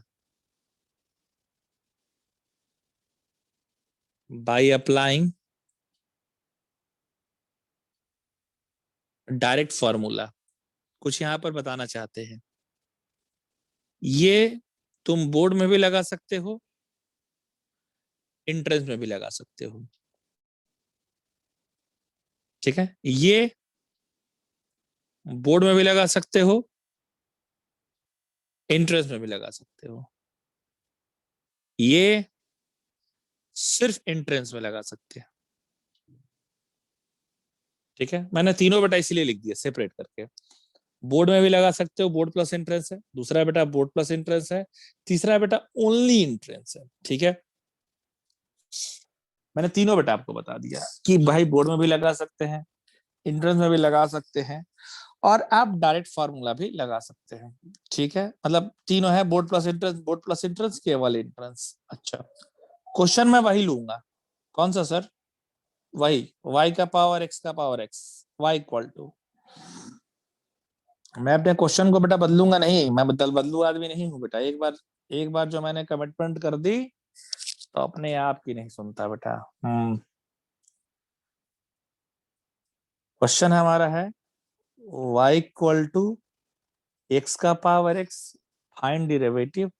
by applying direct formula. कुछ यहां पर बताना चाहते हैं, ये तुम बोर्ड में भी लगा सकते हो, एंट्रेंस में भी लगा सकते हो। ठीक है, ये बोर्ड में भी लगा सकते हो, एंट्रेंस में भी लगा सकते हो, ये सिर्फ एंट्रेंस में लगा सकते हैं। ठीक है, मैंने तीनों बेटा इसीलिए लिख दिया सेपरेट करके, बोर्ड में भी लगा सकते हो, बोर्ड प्लस एंट्रेंस है, दूसरा बेटा बोर्ड प्लस एंट्रेंस है, तीसरा बेटा ओनली एंट्रेंस है। ठीक है, मैंने तीनों बेटा आपको बता दिया कि भाई बोर्ड में भी लगा सकते हैं, एंट्रेंस में भी लगा सकते हैं, और आप डायरेक्ट फार्मूला भी लगा सकते हैं। ठीक है, मतलब तीनों है, बोर्ड प्लस एंट्रेंस, केवल एंट्रेंस। अच्छा, क्वेश्चन मैं वही लूंगा, कौन सा सर? वही y का पावर x का power x, y equal to, मैं अपने क्वेश्चन को बेटा बदलूंगा नहीं, मैं बदलू आदमी नहीं हूँ बेटा। एक बार जो मैंने कमिटमेंट कर दी तो अपने आप की नहीं सुनता बेटा। क्वेश्चन हमारा है y इक्वल टू x का power x, find derivative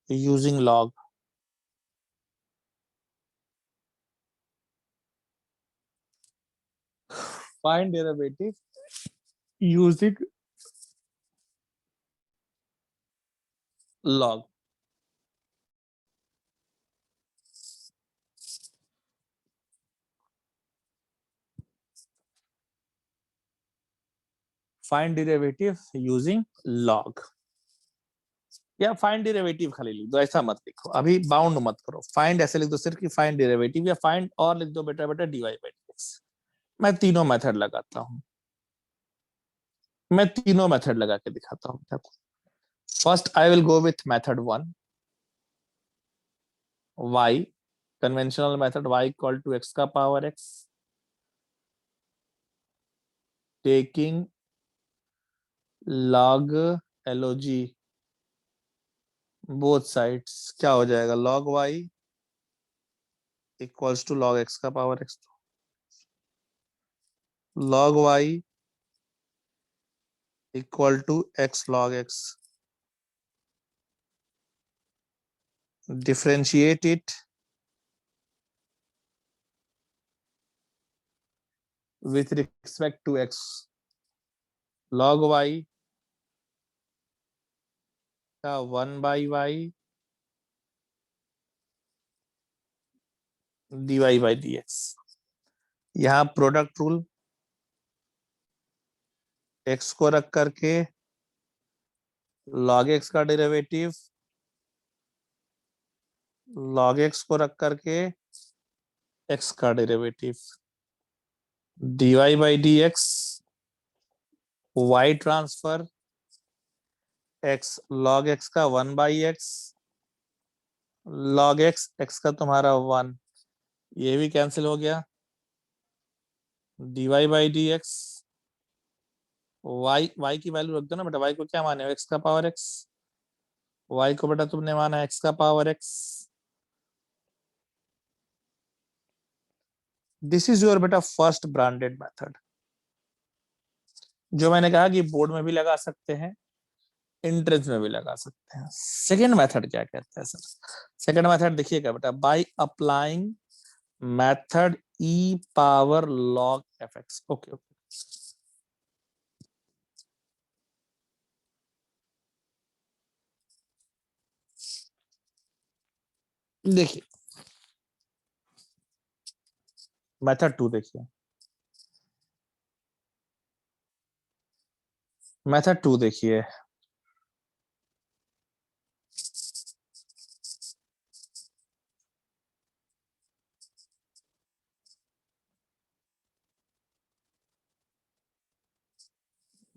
using log। Find derivative using log। Find derivative using log, या फाइंड डेरिवेटिव खाली लिख दो, ऐसा मत लिखो, अभी बाउंड मत करो, फाइंड ऐसे लिख दो सिर्फ कि फाइंड डेरिवेटिव, या फाइंड और लिख दो बेटा बेटा dy बाई dx। मैं तीनों मेथड लगाता हूं, मैं तीनों मेथड लगा के दिखाता हूं आपको। First I will go with method one, y, conventional method y equal to x का power x, taking log log both sides, क्या हो जाएगा, log y equals to log x का power x, log y equal to x log x, differentiate it with respect to x, log y का 1/y dy by d x. यहाँ product rule, x को रख करके log x का derivative, log x को रख करके x का derivative, dy by d x, y transfer x log x का 1/x, log x x का तुम्हारा 1, ये भी कैंसिल हो गया, dy by d x, y की वैल्यू रख दो ना बेटा, y को क्या माने हो, x का पावर x, y को बेटा तुमने माना x का power x। This is your बेटा फर्स्ट ब्रांडेड मेथड, जो मैंने कहा कि बोर्ड में भी लगा सकते हैं, एंट्रेंस में भी लगा सकते हैं। सेकेंड मेथड क्या कहते हैं सर? सेकेंड मेथड देखिएगा बेटा, by applying method E power log f x. Okay okay, देखिए मेथड 2 देखिए, मेथड 2 देखिए,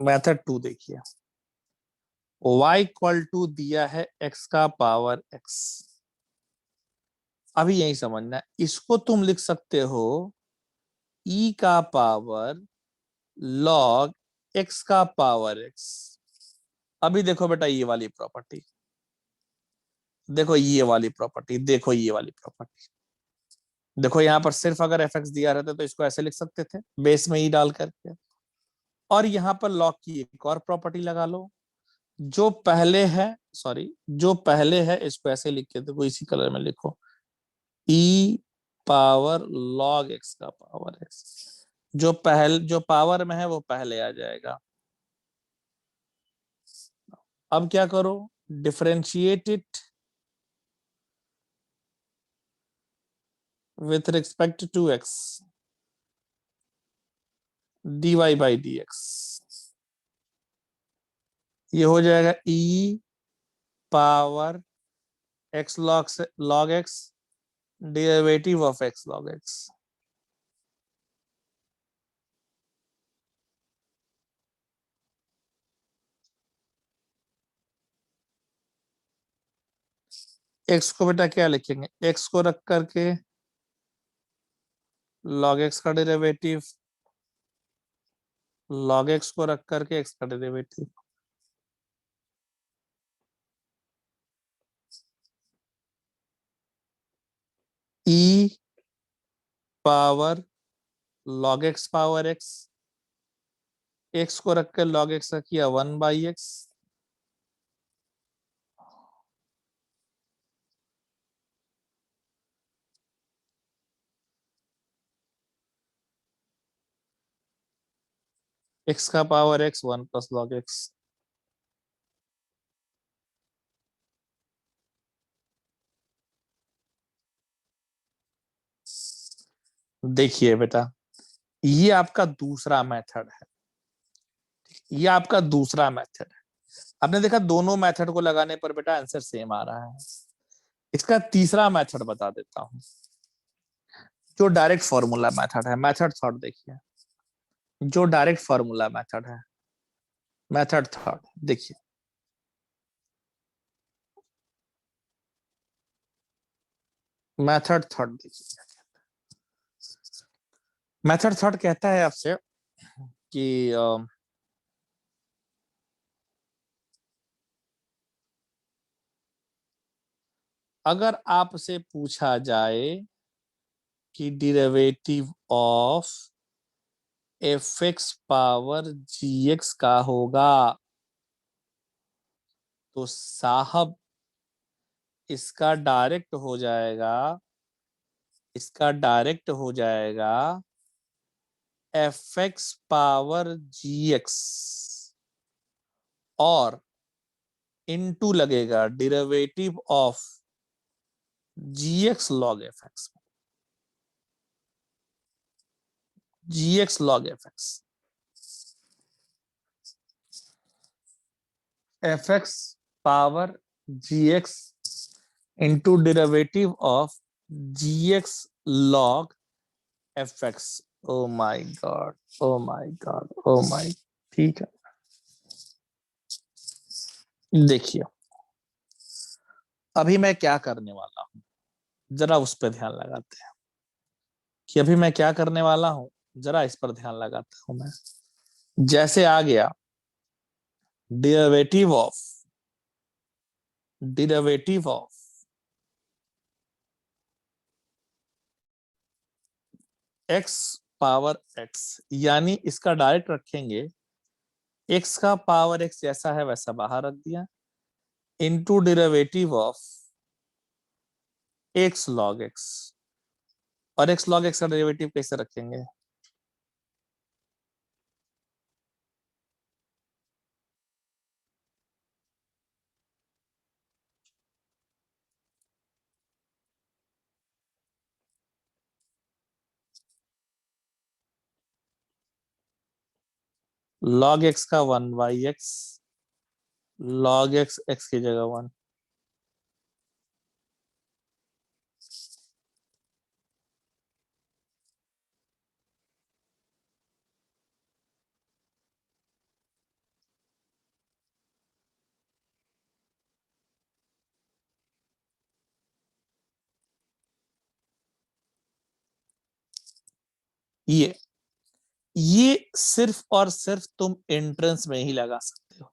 मेथड 2 देखिए, y इक्वल टू दिया है x का पावर x। अभी यही समझना है, इसको तुम लिख सकते हो e का पावर log x का पावर x। अभी देखो बेटा ये वाली प्रॉपर्टी, देखो ये वाली प्रॉपर्टी, देखो ये वाली प्रॉपर्टी, देखो यहाँ पर सिर्फ अगर एफ एक्स दिया रहता तो इसको ऐसे लिख सकते थे बेस में ही डाल करके, और यहाँ पर लॉग की एक और प्रॉपर्टी लगा लो, जो पहले है, सॉरी जो पहले है इसको ऐसे लिख के देखो, इसी कलर में लिखो, ई पावर लॉग एक्स का पावर एक्स, जो पावर में है वो पहले आ जाएगा। अब क्या करो, differentiate it with respect to x, dy by d x, ये हो जाएगा ई power x log x derivative of x log x. X को बेटा क्या लिखेंगे, एक्स को रख करके लॉग एक्स का डेरिवेटिव, लॉग एक्स को रख करके एक्स का derivative, e power log x power x, x को रख कर लॉग एक्स का किया 1/x, एक्स का power x 1 plus log x. देखिए बेटा ये आपका दूसरा मेथड है, ये आपका दूसरा मेथड है। आपने देखा दोनों मेथड को लगाने पर बेटा आंसर सेम आ रहा है। इसका तीसरा मेथड बता देता हूं, जो डायरेक्ट फॉर्मूला मेथड है, मेथड थर्ड देखिए, जो डायरेक्ट फॉर्मूला मेथड है, मेथड थर्ड देखिए, मेथड थर्ड देखिए, मेथड थर्ड कहता है आपसे कि अगर आपसे पूछा जाए कि derivative of f x power g x का होगा, तो साहब इसका डायरेक्ट हो जाएगा, इसका डायरेक्ट हो जाएगा f x power g x, और इनटू लगेगा derivative of g x log f x, g x log f x, f x power g x into derivative of g x log f x. Oh my God, oh my God, oh my. ठीक है, देखिए अभी मैं क्या करने वाला हूं, जरा उस पर ध्यान लगाते हैं कि अभी मैं क्या करने वाला हूं, जरा इस पर ध्यान लगाता हूं मैं। जैसे आ गया derivative of, derivative of x power x, यानी इसका डायरेक्ट रखेंगे, एक्स का पावर एक्स जैसा है वैसा बाहर रख दिया, into derivative of x log x. और एक्स लॉग एक्स का डेरिवेटिव कैसे रखेंगे? लॉग एक्स का 1/x, लॉग एक्स एक्स की जगह 1। ये सिर्फ और सिर्फ तुम एंट्रेंस में ही लगा सकते हो,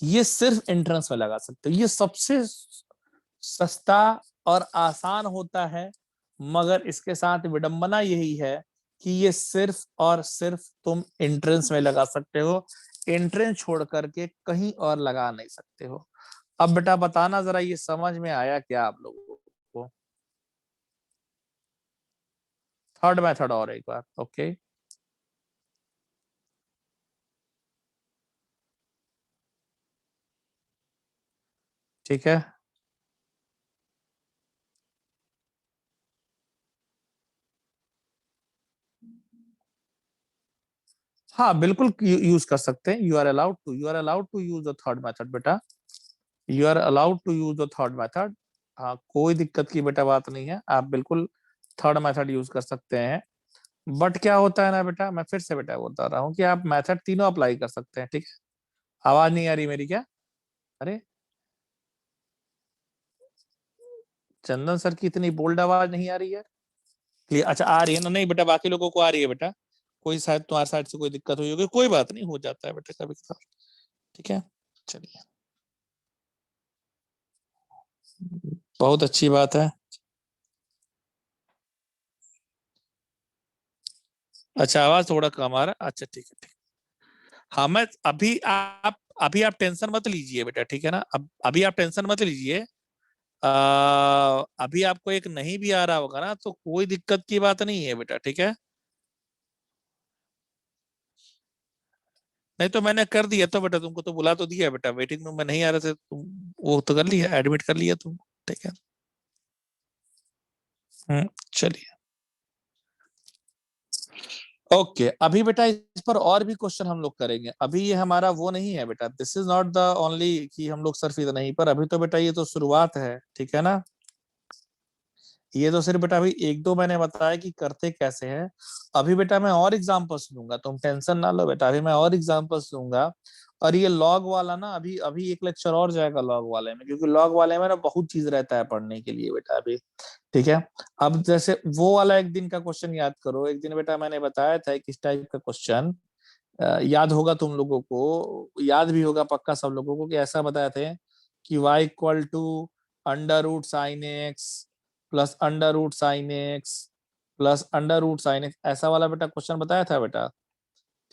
ये सिर्फ एंट्रेंस में लगा सकते हो, ये सबसे सस्ता और आसान होता है। मगर इसके साथ विडंबना यही है कि ये सिर्फ और सिर्फ तुम एंट्रेंस में लगा सकते हो, एंट्रेंस छोड़ करके कहीं और लगा नहीं सकते हो। अब बेटा बताना जरा, ये समझ में आया क्या आप लोगों को? थर्ड मेथड और एक बार, ओके। ठीक है, हाँ बिल्कुल यूज कर सकते हैं। You are allowed to, you are allowed to use the third method बेटा, you are allowed to use the third method. हाँ, कोई दिक्कत की बेटा बात नहीं है, आप बिल्कुल थर्ड मेथड यूज कर सकते हैं। बट क्या होता है ना बेटा, मैं फिर से बेटा बता रहा हूँ कि आप मेथड तीनों अप्लाई कर सकते हैं, ठीक है। आवाज नहीं आ रही मेरी क्या? अरे चंदन सर की इतनी बोल्ड आवाज नहीं आ रही है? क्लियर? अच्छा आ रही है ना? नहीं बेटा, बाकी लोगों को आ रही है बेटा। कोई शायद तुम्हारे साइड से कोई दिक्कत हुई होगी, कोई बात नहीं, हो जाता है बेटा कभी कभार। ठीक है, चलिए, बहुत अच्छी बात है। अच्छा आवाज थोड़ा कम आ रहा है, अच्छा ठीक है, ठीक। हाँ मैं अभी आप टेंशन मत लीजिए बेटा, ठीक है ना? अब अभी आप टेंशन मत लीजिए। अभी आपको एक नहीं भी आ रहा होगा ना तो कोई दिक्कत की बात नहीं है बेटा, ठीक है। नहीं तो मैंने कर दिया तो बेटा, तुमको तो बुला तो दिया बेटा, वेटिंग रूम में नहीं आ रहे थे तुम, वो तो कर लिया, एडमिट कर लिया तुम, ठीक है। चलिए, ओके। अभी बेटा इस पर और भी क्वेश्चन हम लोग करेंगे, अभी ये हमारा वो नहीं है बेटा, this is not the only कि हम लोग सिर्फ इतना ही पर, अभी तो बेटा ये तो शुरुआत है, ठीक है ना? ये तो सिर्फ बेटा अभी एक दो मैंने बताया कि करते कैसे हैं। अभी बेटा मैं और एग्जांपल्स दूंगा, तुम टेंशन ना लो बेटा, अभी मैं और एग्जांपल्स दूंगा। और ये लॉग वाला ना, अभी अभी एक लेक्चर और जाएगा लॉग वाले में, क्योंकि लॉग वाले में ना बहुत चीज रहता है पढ़ने के लिए बेटा अभी, ठीक है। अब जैसे वो वाला एक दिन का क्वेश्चन याद करो, एक दिन बेटा मैंने बताया था कि इस टाइप का क्वेश्चन याद होगा तुम लोगों को, याद भी होगा पक्का सब लोगों को, कि ऐसा बताया थे कि y equal to under root sine x plus under root sine x plus under root sine x, ऐसा वाला बेटा क्वेश्चन बताया था बेटा,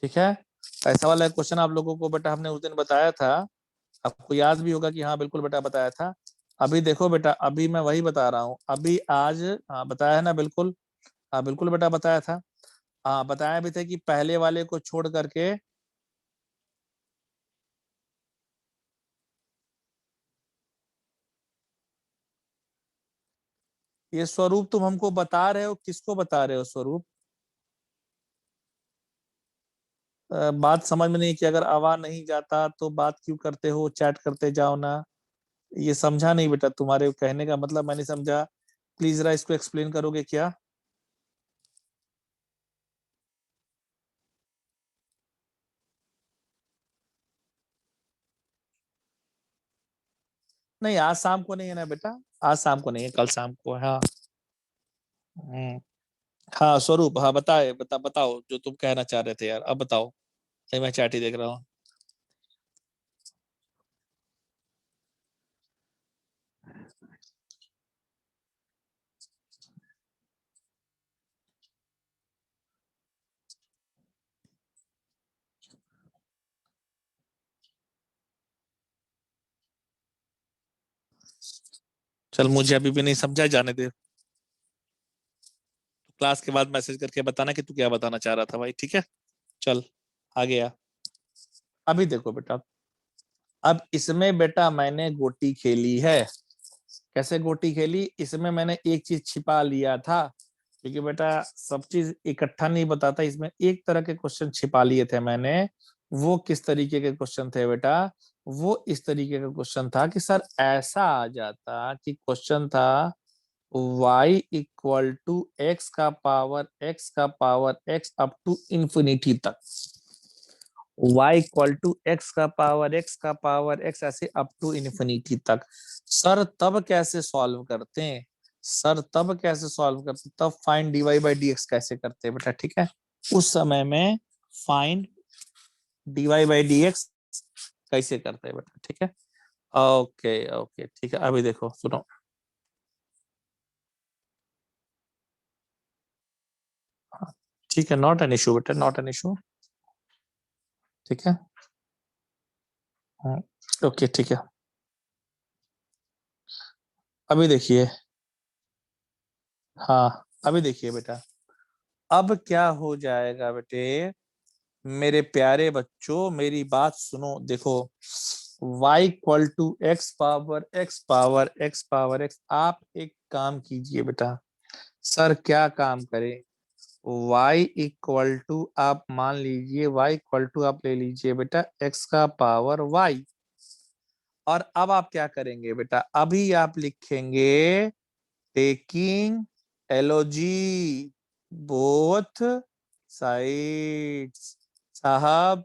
ठीक है। ऐसा वाला क्वेश्चन आप लोगों को बेटा हमने उस दिन बताया था, आपको याद भी होगा कि हाँ बिल्कुल बेटा बताया था। अभी देखो बेटा, अभी मैं वही बता रहा हूँ अभी आज। हाँ बताया है ना, बिल्कुल। हाँ बिल्कुल बेटा बताया था। हाँ बताया भी था कि पहले वाले को छोड़ करके ये स्वरूप तुम हमको बता रहे हो, किसको बता रहे हो स्वरूप? बात समझ में नहीं कि अगर आवाज नहीं जाता तो बात क्यों करते हो, चैट करते जाओ ना। ये समझा नहीं बेटा, तुम्हारे कहने का मतलब मैंने समझा। प्लीज जरा इसको एक्सप्लेन करोगे क्या? नहीं आज शाम को नहीं है ना बेटा। आज शाम को नहीं है, कल शाम को है, हाँ। हम्म, हाँ स्वरूप, हाँ बताए, बताओ जो तुम कहना चाह रहे थे यार, अब बताओ। नहीं मैं चैट ही देख रहा हूँ। चल मुझे अभी भी नहीं समझा, जाने दे। क्लास के बाद मैसेज करके बताना कि तू क्या बताना चाह रहा था भाई, ठीक है? चल आ गया। अभी देखो बेटा, अब इसमें बेटा मैंने गोटी खेली है। कैसे गोटी खेली? इसमें मैंने एक चीज छिपा लिया था, क्योंकि बेटा सब चीज इकट्ठा नहीं बताता, इसमें एक तरह के क्वेश्चन छिपा लिए थे मैंने। वो किस तरीके के क्वेश्चन थे बेटा? वो इस तरीके का क्वेश्चन था कि सर ऐसा आ जाता कि क्वेश्चन था y इक्वल टू एक्स का power x up to infinity तक। y इक्वल टू एक्स का पावर एक्स ऐसे अप टू इन्फिनिटी तक। सर तब कैसे सॉल्व करते हैं? सर तब कैसे सॉल्व करते, तब find dy by d x कैसे करते हैं बेटा, ठीक है? उस समय में find dy by d x कैसे करते हैं बेटा, ठीक है? ओके ओके ठीक है, अभी देखो सुनो। हाँ, ठीक है, नॉट एन इशू बेटा, नॉट एन इशू। ठीक है। हाँ, ओके ठीक है। अभी देखिए। हाँ अभी देखिए बेटा, अब क्या हो जाएगा बेटे? मेरे प्यारे बच्चों मेरी बात सुनो, देखो y equal to x power x. आप एक काम कीजिए बेटा। सर क्या काम करें? y इक्वल टू आप मान लीजिए, y इक्वल टू आप ले लीजिए बेटा x का पावर y। और अब आप क्या करेंगे बेटा? अभी आप लिखेंगे टेकिंग एलओजी बोथ साइड्स। साहब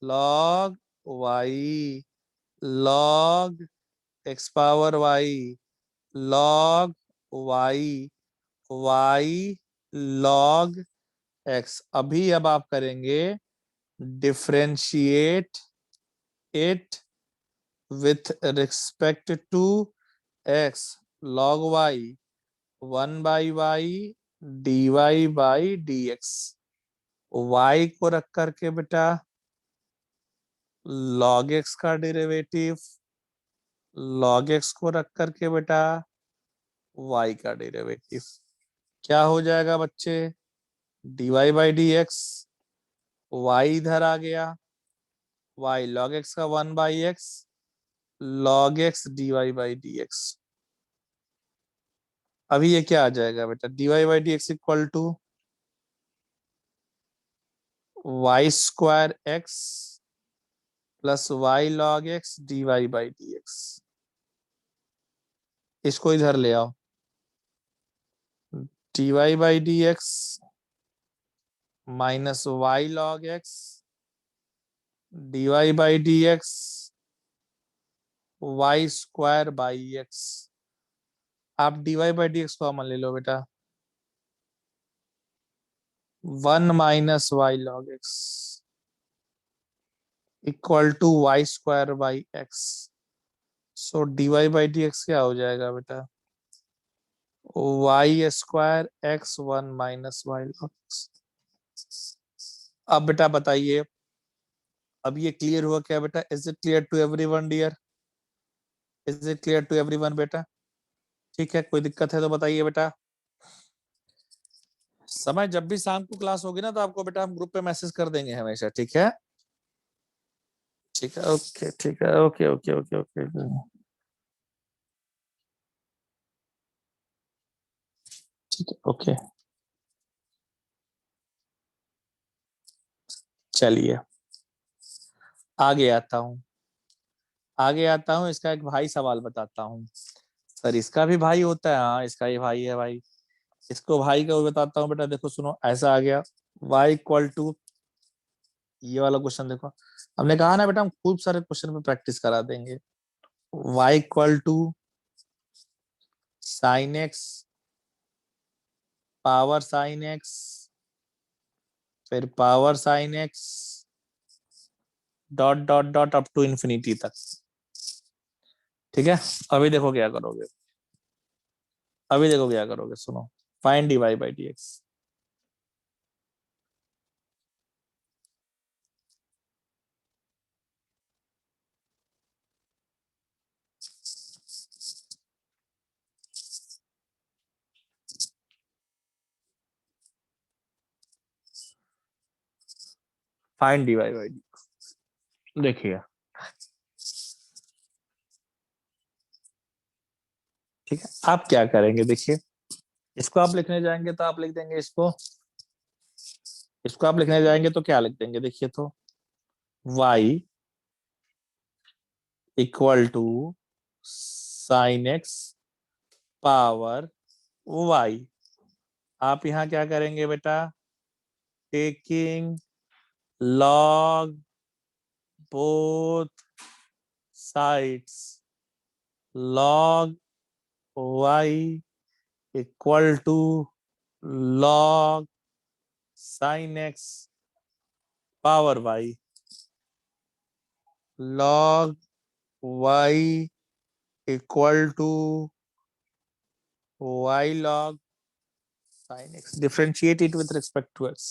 log y, log x power y, log y, y log x. अभी अब आप करेंगे differentiate it with respect to x, log y, one by y d y by d x. Y को रख करके बेटा log x का डेरिवेटिव, लॉग एक्स को रख करके बेटा वाई का डेरिवेटिव। क्या हो जाएगा बच्चे? D y by d x. Y इधर आ गया, वाई लॉग एक्स का one by x, log x d y by d x. अभी ये क्या आ जाएगा बेटा? D y by d x equal to y square x plus y log x d y by d x. इसको इधर ले आओ। D y by d x minus y log x d y by d x Y square by x. आप d y by d x को common ले लो बेटा, one minus y log x equal to y square by x. So d y by d x क्या हो जाएगा बेटा? Y square x one minus y log x. अब बेटा बताइए, अब ये क्लियर हुआ क्या बेटा? Is it clear to everyone dear? Is it clear to everyone बेटा? ठीक है, कोई दिक्कत है तो बताइए बेटा। समय जब भी शाम को क्लास होगी ना तो आपको बेटा हम ग्रुप पे मैसेज कर देंगे हमेशा, ठीक है? ठीक है, ओके, ठीक है, ओके ओके ओके ओके। ठीक है, ओके। चलिए आगे आता हूँ। आगे आता हूँ, इसका एक भाई सवाल बताता हूँ। सर इसका भी भाई होता है? हाँ, इसका ही भाई है भाई। इसको भाई का भी बताता हूँ बेटा, देखो सुनो, ऐसा आ गया y इक्वल टू, ये वाला क्वेश्चन देखो। हमने कहा ना बेटा हम खूब सारे क्वेश्चन पे प्रैक्टिस करा देंगे। y equal to sine x power sine x, फिर power sine x dot dot dot up to infinity तक। ठीक है, अभी देखो क्या करोगे। अभी देखो क्या करोगे, सुनो। Find dy by d x. Find dy by D, देखिए। ठीक है, आप क्या करेंगे देखिए। इसको आप लिखने जाएंगे तो आप लिख देंगे इसको। इसको आप लिखने जाएंगे तो क्या लिख देंगे देखिए तो। y equal to sine x power y। आप यहाँ क्या करेंगे बेटा, taking log both sides, log y equal to log sine x power y, log y equal to y log sin x, differentiate it with respect to x।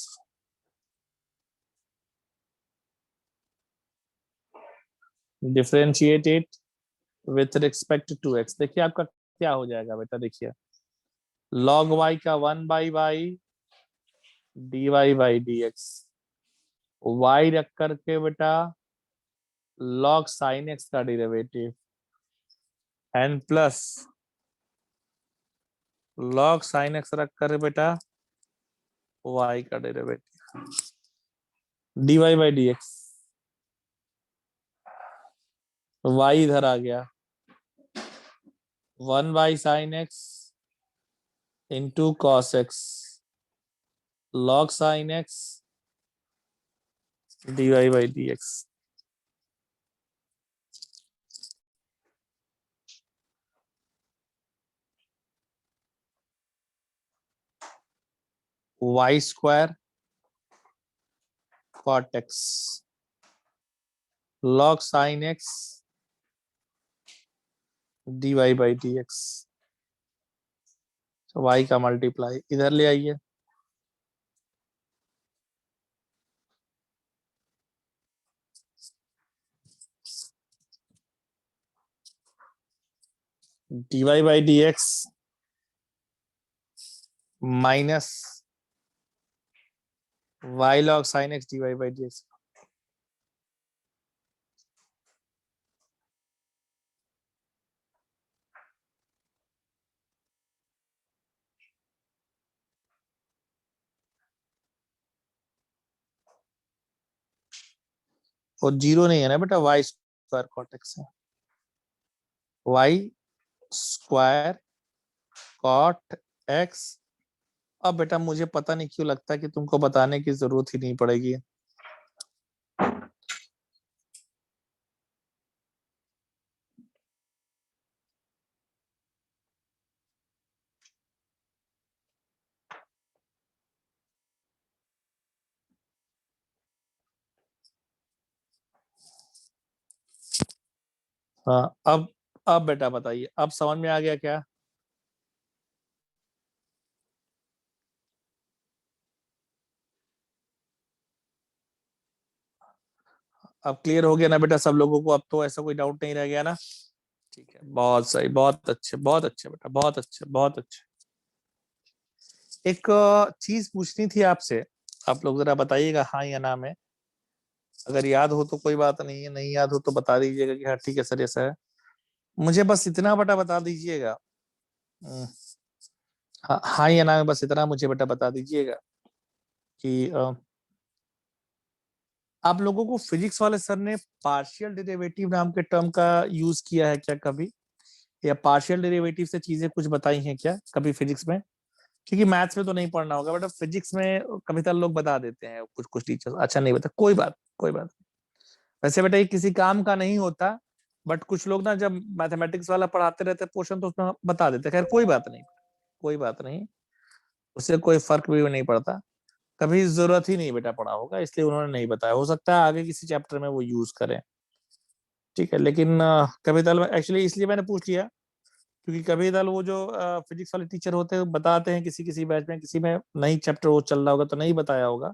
differentiate it with respect to x। देखिए आपका क्या हो जाएगा बेटा, देखिए log y का 1/y dy by d x, y रख करके बेटा log sin x का derivative and plus log sin x रख कर बेटा y का derivative dy by d x. y इधर आ गया 1/sin x into cos x log sin x dy by d x. y square cot x log sin x dy by d x. y का multiply इधर ले आइए, dy by d x minus y log sin x dy by d x. और zero नहीं है ना बेटा, y square cot x है। y square cot x। अब बेटा मुझे पता नहीं क्यों लगता है कि तुमको बताने की जरूरत ही नहीं पड़ेगी। हाँ, अब बेटा बताइए, अब समझ में आ गया क्या? अब क्लियर हो गया ना बेटा सब लोगों को? अब तो ऐसा कोई डाउट नहीं रह गया ना? ठीक है, बहुत सही, बहुत अच्छे, बहुत अच्छे बेटा, बहुत अच्छे, बहुत अच्छे। एक चीज पूछनी थी आपसे, आप लोग जरा बताइएगा हाँ या ना में। अगर याद हो तो कोई बात नहीं है, नहीं याद हो तो बता दीजिएगा कि हाँ ठीक है सर ऐसा है। मुझे बस इतना बेटा बता दीजिएगा। हम्म, हाँ हाँ या ना में बस इतना मुझे बेटा बता दीजिएगा कि आप लोगों को फिजिक्स वाले सर ने पार्शियल डेरिवेटिव नाम के टर्म का यूज किया है क्या कभी, या पार्शियल डेरिवेटिव से चीजें कुछ बताई हैं क्या कभी फिजिक्स में? क्योंकि मैथ्स में तो नहीं पढ़ना होगा बट फिजिक्स में कभी तो लोग बता देते हैं कुछ कुछ टीचर्स, अच्छा नहीं बता, कोई बात, कोई बात। वैसे बेटा ये किसी काम का नहीं होता, बट कुछ लोग ना जब मैथमेटिक्स वाला पढ़ाते रहते पोर्शन तो उसमें बता देते, खैर कोई बात नहीं, कोई बात नहीं, उससे कोई फर्क भी नहीं पड़ता। कभी जरूरत ही नहीं बेटा पड़ा होगा इसलिए उन्होंने नहीं बताया, हो सकता है आगे किसी चैप्टर में वो यूज करें। ठीक है, लेकिन कभी दल एक्चुअली इसलिए मैंने पूछ लिया क्योंकि कभी दल वो जो फिजिक्स वाले टीचर होते हैं बताते हैं किसी किसी बैच में, किसी में नई चैप्टर वो चल रहा होगा तो नहीं बताया होगा।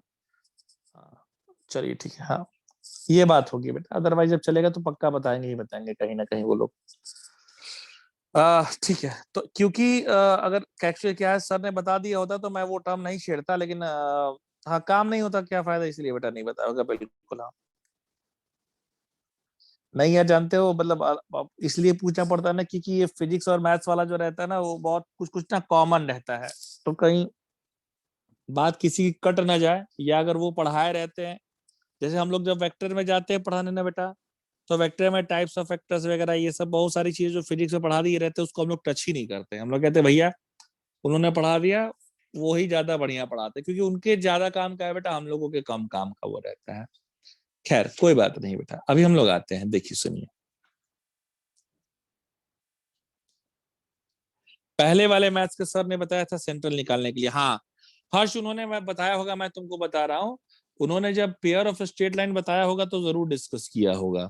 हाँ, चलिए ठीक है, हाँ ये बात होगी बेटा, अदरवाइज जब चलेगा तो पक्का बताएंगे ही बताएंगे कहीं ना कहीं वो लोग। ठीक है, तो क्योंकि अगर एक्चुअली क्या है सर ने बता दिया होता तो मैं वो टर्म नहीं छेड़ता, लेकिन हाँ काम नहीं होता क्या फायदा, इसलिए बेटा नहीं बताया होगा बिल्कुल। हाँ नहीं यार जानते हो मतलब इसलिए पूछना पड़ता है ना क्योंकि ये फिजिक्स और मैथ्स वाला जो रहता है ना वो बहुत कुछ कुछ ना कॉमन रहता है, तो कहीं बात किसी की कट ना जाए, या अगर वो पढ़ाए रहते हैं जैसे हम लोग जब वेक्टर में जाते हैं पढ़ाने ना बेटा, तो वेक्टर में टाइप्स ऑफ वेक्टर्स वगैरह ये सब बहुत सारी चीजें जो फिजिक्स में पढ़ा दिए रहते हैं उसको हम लोग टच ही नहीं करते, हम लोग कहते हैं भैया उन्होंने पढ़ा दिया, वो ही ज्यादा बढ़िया पढ़ाते हैं, क्योंकि उनके ज्यादा काम का है बेटा, हम लोगों के कम काम का वो रहता है। खैर कोई बात नहीं बेटा, अभी हम लोग आते हैं, देखिए सुनिए। पहले वाले मैथ्स के सर ने बताया था सेंट्रल निकालने के लिए, हाँ हर्ष उन्होंने मैं बताया होगा, मैं तुमको बता रहा हूँ, उन्होंने जब पेयर ऑफ स्ट्रेट लाइन बताया होगा तो जरूर डिस्कस किया होगा,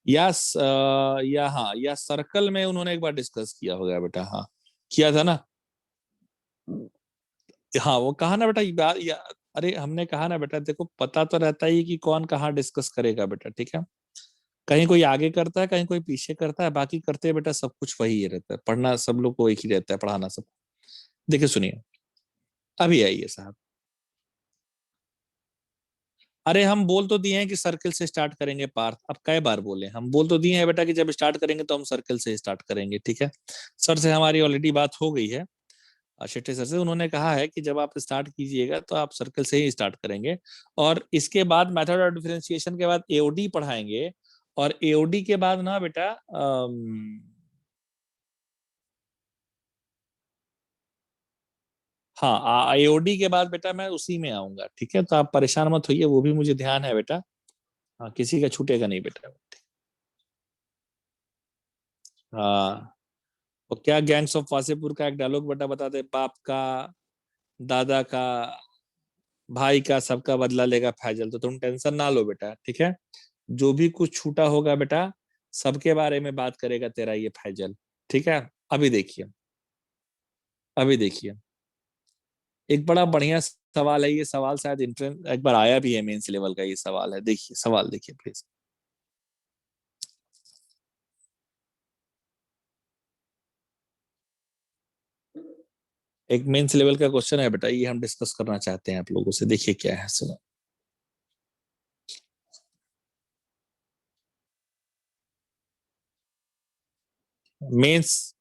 या हाँ या सर्कल में उन्होंने एक बार डिस्कस किया होगा बेटा, हाँ किया था ना। हाँ वो कहा ना बेटा अरे हमने कहा ना बेटा देखो पता तो रहता ही है कि कौन कहाँ डिस्कस करेगा बेटा, ठीक है, कहीं कोई आगे करता है कहीं कोई पीछे करता है, बाकी करते हैं बेटा सब कुछ वही रहता है, पढ़ना सब लोग को एक ही रहता है, पढ़ाना सब। देखिए सुनिए, अभी आइए साहब। अरे हम बोल तो दिए हैं कि सर्किल से स्टार्ट करेंगे पार्थ, अब कई बार बोले, हम बोल तो दिए हैं बेटा कि जब स्टार्ट करेंगे तो हम सर्किल से स्टार्ट करेंगे, ठीक है। सर से हमारी ऑलरेडी बात हो गई है, शेट्टी सर से, उन्होंने कहा है कि जब आप स्टार्ट कीजिएगा तो आप सर्कल से ही स्टार्ट करेंगे, और इसके बाद मेथड ऑफ डिफरेंशिएशन के बाद एओडी पढ़ाएंगे, और एओडी के बाद ना बेटा हाँ एओडी के बाद बेटा मैं उसी में आऊंगा, ठीक है, तो आप परेशान मत होइए, वो भी मुझे ध्यान है बेटा, हाँ किसी का छूटेगा नहीं बेटा। हाँ और क्या गैंग्स ऑफ वासेपुर का एक डायलॉग बेटा बता दे, बाप का, दादा का, भाई का, सबका बदला लेगा फैजल, तो तुम टेंशन ना लो बेटा, ठीक है, जो भी कुछ छूटा होगा बेटा सबके बारे में बात करेगा तेरा ये फैजल, ठीक है। अभी देखिए, अभी देखिए, एक बड़ा बढ़िया सवाल है, ये सवाल शायद इंट्रेंस एक बार आया भी है, मेंस लेवल का ये सवाल है, देखिए सवाल देखिए प्लीज। एक मेंस लेवल का क्वेश्चन है बेटा, ये हम डिस्कस करना चाहते हैं आप लोगों से, देखिए क्या है, सुनो। मेंस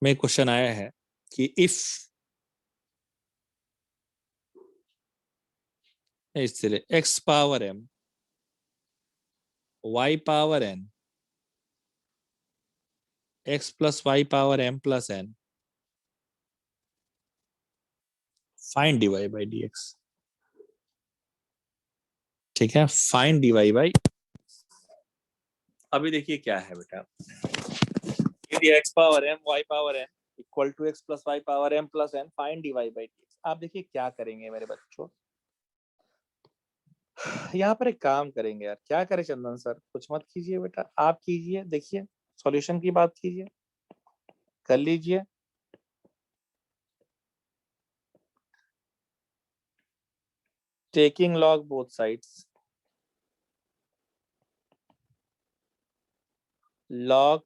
में क्वेश्चन आया है कि इफ, इसलिए x power m, y power n, x plus y power m plus n, find d y by d x, ठीक है, फाइंड डीवाई बाई, अभी देखिए क्या है बेटा, ये दिया x power m y power n equal to x plus y power m plus n, find d y by d x. आप देखिए क्या करेंगे मेरे बच्चों, यहाँ पर एक काम करेंगे यार, क्या करे चंदन सर, कुछ मत कीजिए बेटा, आप कीजिए, देखिए सॉल्यूशन की बात कीजिए, कर लीजिए। Taking log both sides, log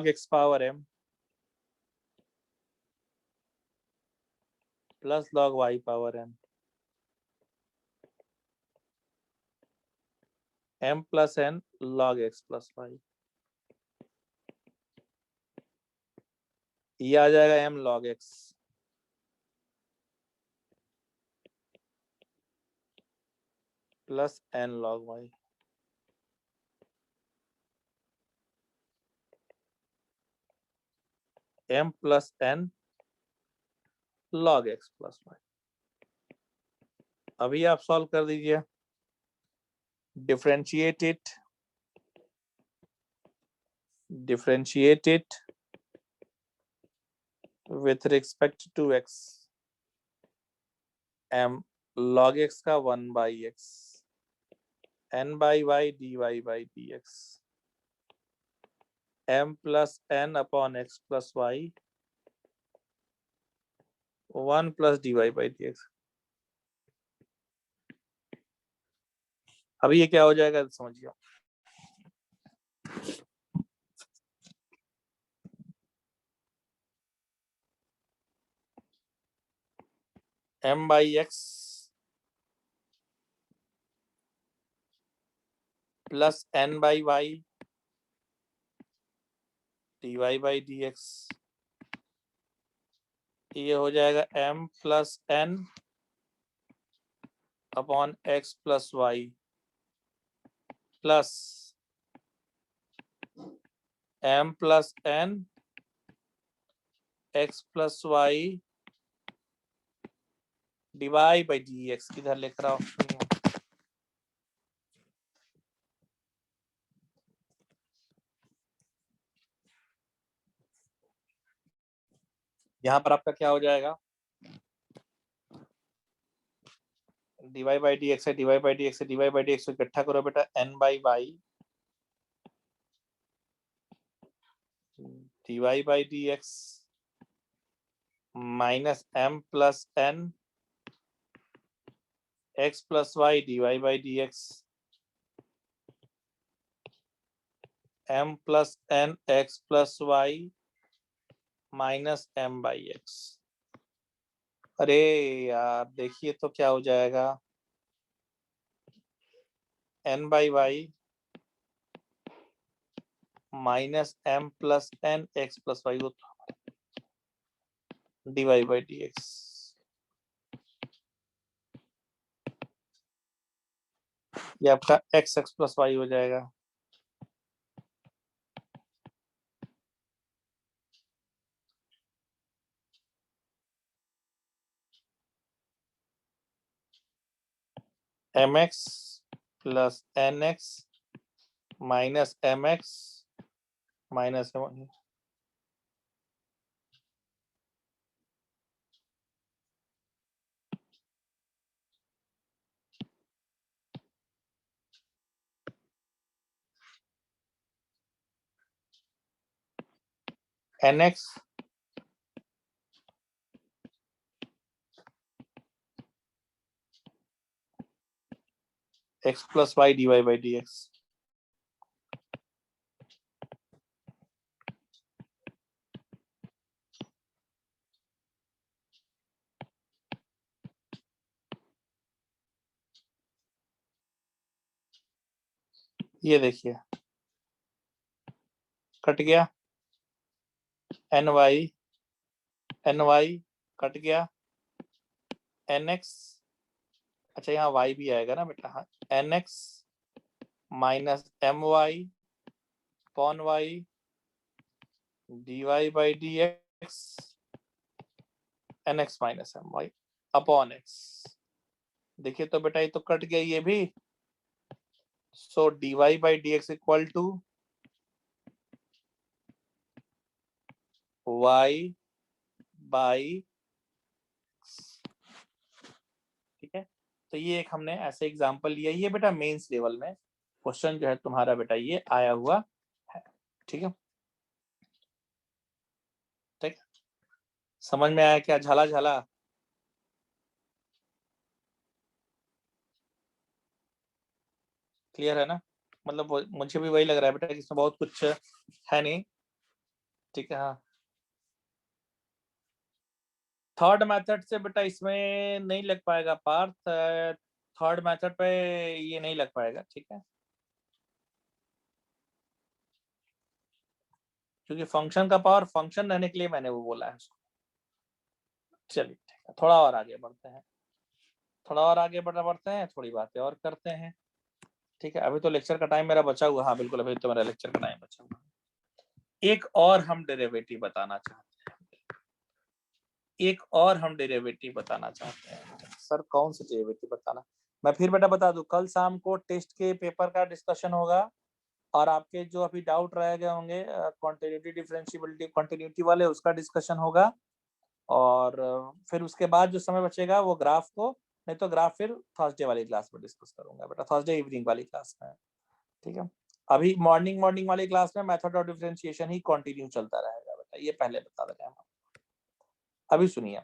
x power m plus log y power m plus n log x plus y, ये आ जाएगा m log x plus n log y, m plus n log x plus y। अभी आप solve कर दीजिए, differentiate it with respect to x, m log x का 1 by x n by y dy by dx m plus n upon x plus y 1 plus dy by dx। अभी ये क्या हो जाएगा समझिए, m by x plus n by y dy by dx, ये हो जाएगा m plus n upon x plus y plus m plus n x plus y dy by dx। किधर लिख रहा हूँ, यहाँ पर आपका क्या हो जाएगा, dy by dx है, dy by dx है, dy by dx को इकट्ठा करो बेटा n by y dy by dx minus m plus n x plus y dy by dx m plus n x plus y minus m by x। अरे यार देखिए तो क्या हो जाएगा, n by y minus m plus n x plus y dy by dx, ये आपका x x plus y हो जाएगा। mx plus nx minus mx minus nx x plus y dy by dx। ये देखिए कट गया, ny cut गया, nx, अच्छा यहाँ y भी आएगा ना बेटा, हाँ nx minus my upon y dy by dx nx minus my upon x। देखिए तो बेटा ये तो कट गया ये भी, so dy by dx equal to y by, ठीक है। तो ये एक हमने ऐसे एग्जांपल लिया, ये बेटा मेंस लेवल में क्वेश्चन जो है तुम्हारा बेटा ये आया हुआ ठीक है, ठीक, समझ में आया क्या? झाला झाला क्लियर है ना? मतलब मुझे भी वही लग रहा है बेटा कि इसमें बहुत कुछ है नहीं। ठीक है, हाँ। थर्ड मेथड से बेटा इसमें नहीं लग पाएगा पार्थ, थर्ड मेथड पे ये नहीं लग पाएगा, ठीक है, क्योंकि फंक्शन का पावर फंक्शन रहने के लिए मैंने वो बोला है उसको। चलिए ठीक है, थोड़ा और आगे बढ़ते हैं, थोड़ा और आगे बढ़ते हैं, थोड़ी बातें और करते हैं। ठीक है, अभी तो लेक्चर का टाइम मेरा बचा हुआ, हाँ बिल्कुल, अभी तो मेरा लेक्चर का टाइम बचा हुआ। एक और हम डेरिवेटिव बताना चाहते हैं, एक और हम डेरिवेटिव बताना चाहते हैं। सर कौन सा डेरिवेटिव बताना? मैं फिर बेटा बता दूं, कल शाम को टेस्ट के पेपर का डिस्कशन होगा, और आपके जो अभी डाउट रह गए होंगे कॉन्टिन्यूटी डिफरेंशियबिलिटी कॉन्टिन्यूटी वाले, उसका डिस्कशन होगा। और फिर उसके बाद जो समय बचेगा वो ग्राफ को, नहीं तो ग्राफ फिर थर्सडे वाली क्लास में डिस्कस करूंगा बेटा, थर्सडे इवनिंग वाली क्लास में। ठीक है, अभी मॉर्निंग वाली क्लास में method of differentiation he continue चलता रहेगा बेटा, ये पहले बता दे रहे हैं। अभी सुनिए,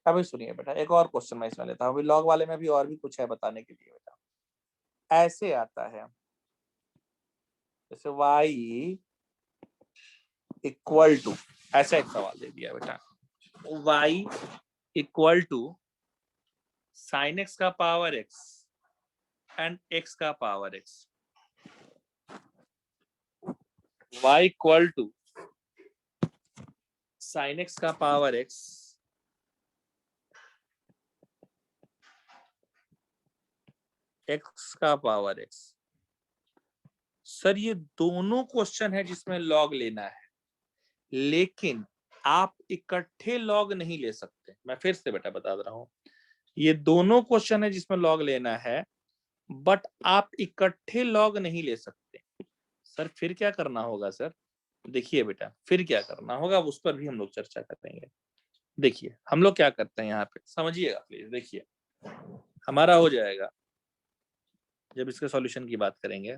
अभी सुनिए बेटा, एक और क्वेश्चन मैं इसमें लेता हूँ, अभी लॉग वाले में भी और भी कुछ है बताने के लिए बेटा। ऐसे आता है जैसे y इक्वल टू, ऐसा एक सवाल दे दिया बेटा, y equal to sine x का पावर x एंड x का power x, y equal to sine x का पावर x x का पावर x। सर ये दोनों क्वेश्चन है जिसमें लॉग लेना है, लेकिन आप इकट्ठे लॉग नहीं ले सकते। मैं फिर से बेटा बता रहा हूं, ये दोनों क्वेश्चन है जिसमें लॉग लेना है, बट आप इकट्ठे लॉग नहीं ले सकते। सर फिर क्या करना होगा सर? देखिए बेटा, फिर क्या करना होगा उस पर भी हम लोग चर्चा करेंगे। देखिए हम लोग क्या करते हैं यहाँ पे, समझिएगा प्लीज। देखिए हमारा हो जाएगा, जब इसके सॉल्यूशन की बात करेंगे,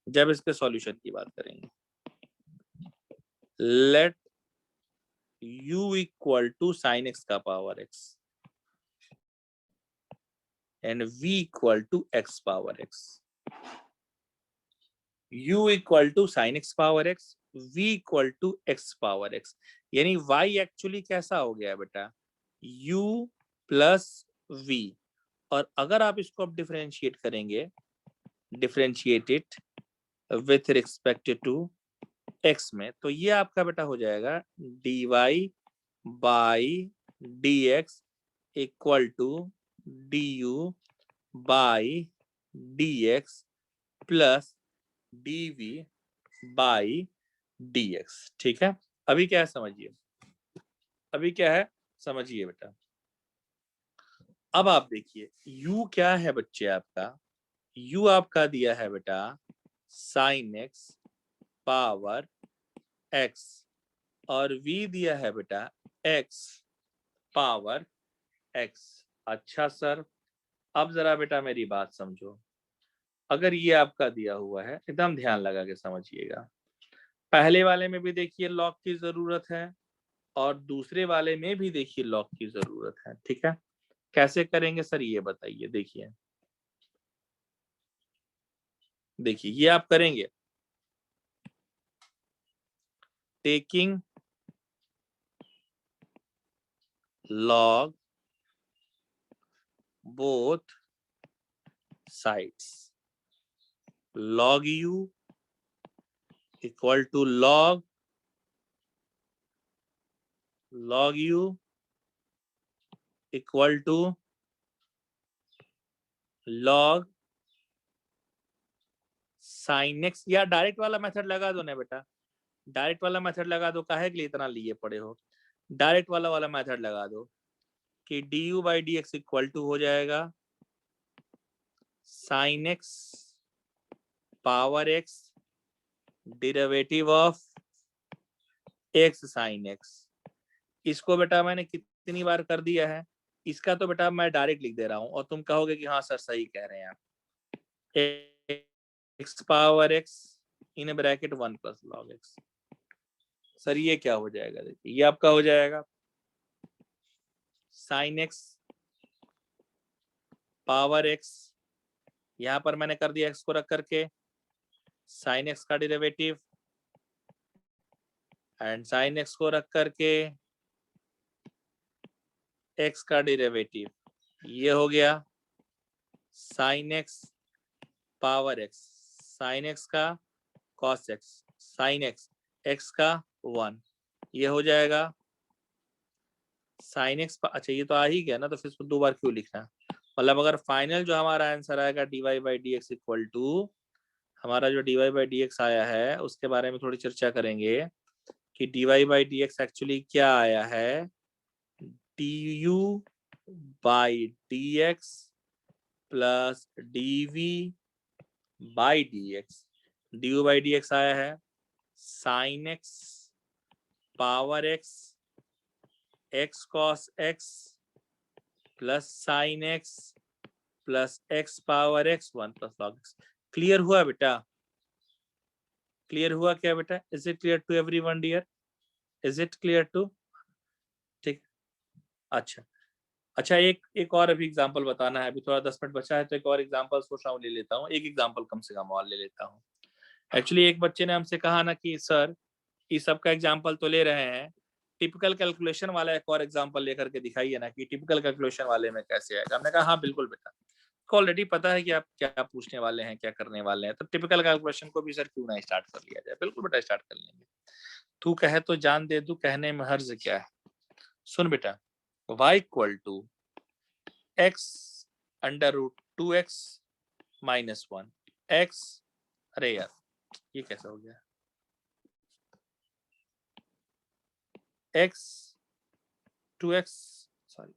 जब इसके सॉल्यूशन की बात करेंगे, let u equal to sine x का power x and v equal to x power x। u equal to sine x power x, v equal to x power x, यानी y एक्चुअली कैसा हो गया बेटा, u plus v। और अगर आप इसको अब डिफरेंशिएट करेंगे, differentiate it with respect to x में, तो ये आपका बेटा हो जाएगा dy by dx equal to du by dx plus dv by dx। ठीक है, अभी क्या है समझिए, अभी क्या है समझिए बेटा। अब आप देखिए u क्या है बच्चे आपका, u आपका दिया है बेटा साइन x पावर x, और v दिया है बेटा x पावर x। अच्छा सर, अब जरा बेटा मेरी बात समझो, अगर ये आपका दिया हुआ है, एकदम ध्यान लगा के समझिएगा, पहले वाले में भी देखिए लॉग की जरूरत है, और दूसरे वाले में भी देखिए लॉग की जरूरत है। ठीक है, कैसे करेंगे सर ये बताइए। देखिए देखिए ये आप करेंगे taking log both sides, log u equal to log u equal to log sine x, या डायरेक्ट वाला मेथड लगा दो ना बेटा, डायरेक्ट वाला मेथड लगा दो, काहे के लिए इतना लिए पड़े हो, डायरेक्ट वाला मेथड लगा दो कि du by d x equal to हो जाएगा sine x power x derivative of x sine x. इसको बेटा मैंने कितनी बार कर दिया है, इसका तो बेटा मैं डायरेक्ट लिख दे रहा हूं, और तुम कहोगे कि हाँ सर सही कह रहे हैं आप, x power x in bracket 1 plus log x. Sir ये क्या हो जाएगा, देखिए ये आपका हो जाएगा साइन एक्स पावर एक्स, यहां पर मैंने कर दिया एक्स को रख करके साइन एक्स का डेरिवेटिव एंड साइन एक्स को रख करके एक्स का डेरिवेटिव, ये हो गया sine x power x, sine x का cos x, sine x x का 1, ये हो जाएगा साइन एक्स। अच्छा ये तो आ ही गया ना, तो फिर इसको 2 बार क्यों लिखना, मतलब अगर फाइनल जो हमारा आंसर आएगा dy by d x equal to, हमारा जो dy बाई डी एक्स आया है उसके बारे में थोड़ी चर्चा करेंगे कि dy by d x actually क्या आया है, du by d x plus dv by d x. du by d x आया है sine x power x x cos x plus sine x plus x power x 1 plus log x. Clear हुआ बेटा, clear हुआ क्या बेटा, is it clear to everyone dear, is it clear to, ठीक। अच्छा अच्छा, एक और अभी एग्जांपल बताना है, अभी थोड़ा 10 मिनट बचा है तो एक और एग्जांपल सोच रहा हूँ ले लेता हूँ, एक एग्जांपल कम से कम और ले लेता हूँ। एक्चुअली एक बच्चे ने हमसे कहा ना कि सर इस सब का एग्जांपल तो ले रहे हैं, टिपिकल कैलकुलेशन वाला एक और एग्जांपल लेकर के दिखाइए ना कि टिपिकल कैलकुलेशन वाले में कैसे आएगा। हमने कहा हाँ बिल्कुल बेटा, को ऑलरेडी पता है कि आप क्या पूछने वाले हैं, क्या करने वाले हैं, तो टिपिकल कैलकुलेशन को भी सर क्यों ना स्टार्ट कर लिया जाए। बिल्कुल बेटा स्टार्ट कर लेंगे, तू कहे तो जान दे दूं, कहने में हर्ज क्या है। सुन बेटा, y equal to x under root 2x minus 1 x, अरे यार ये कैसा हो गया, x 2x sorry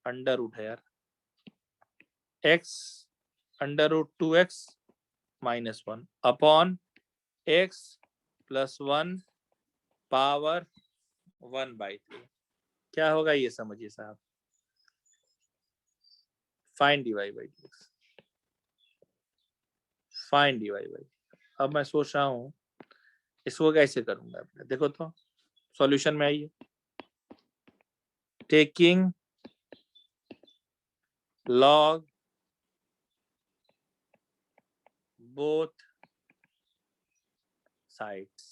under root है यार, x under root 2x minus 1 upon x plus 1 power 1/3। क्या होगा ये समझिए साहब, find dy by d x, find dy by. अब मैं सोच रहा हूँ इसको कैसे करूंगा, देखो तो सॉल्यूशन में आइए, taking log both sides,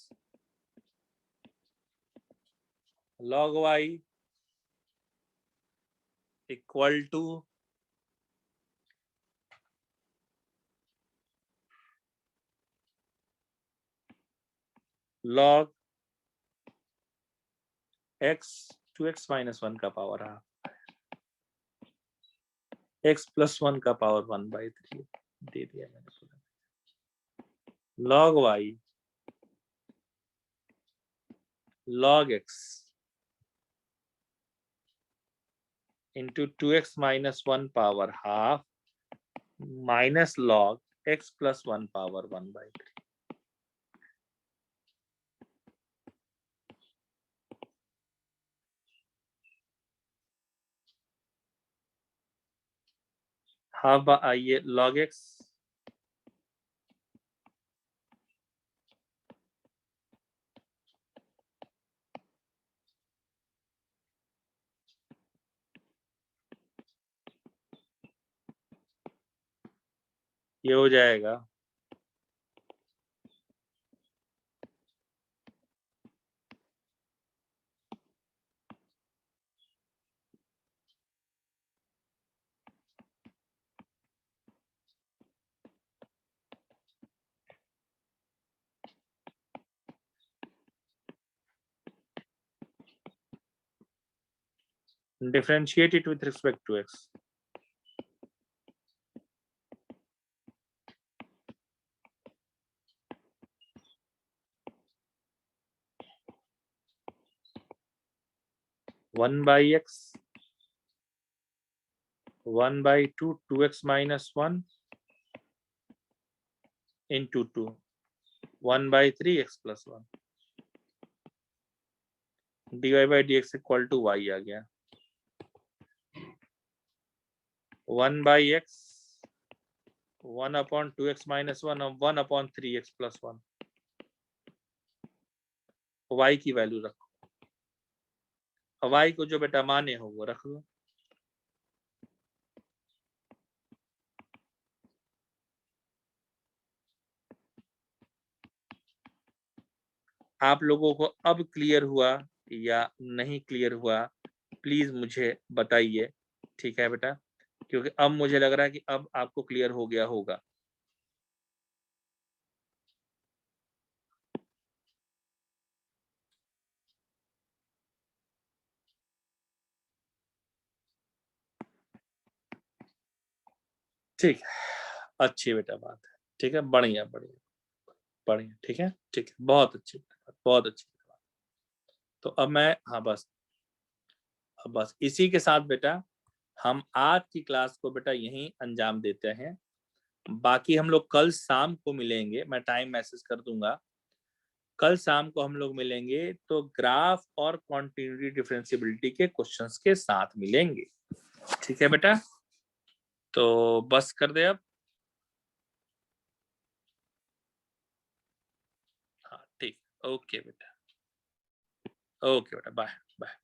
log y equal to log x 2x minus 1 का पावर हाफ x प्लस 1 का पावर 1/3 दे दिया मैंने। log y log x into 2x minus 1 power half minus log x plus 1 power 1/3। Half आइए log x ये हो जाएगा differentiate it with respect to x, one by x 1/2 2x minus 1 into 2 1/3 x plus 1 dy by dx equal to y आ गया 1/x 1/2x-1 और 1/3x+1। y की value रखो, y को जो बेटा माने हो वो रख लो। आप लोगों को अब क्लियर हुआ या नहीं क्लियर हुआ, प्लीज मुझे बताइए, ठीक है बेटा, क्योंकि अब मुझे लग रहा है कि अब आपको क्लियर हो गया होगा। ठीक है, अच्छी बेटा बात है, ठीक है, बढ़िया बढ़िया बढ़िया, ठीक है, ठीक है, बहुत अच्छी बात, बहुत अच्छी बात। तो अब मैं, हाँ बस, अब बस इसी के साथ बेटा हम आज की क्लास को बेटा यहीं अंजाम देते हैं। बाकी हम लोग कल शाम को मिलेंगे, मैं टाइम मैसेज कर दूंगा। कल शाम को हम लोग मिलेंगे तो ग्राफ और कॉन्टिन्यूटी डिफरेंशियबिलिटी के क्वेश्चंस के साथ मिलेंगे, ठीक है बेटा। तो बस कर दे अब। हाँ ठीक, ओके बेटा, ओके बेटा, बाय बाय।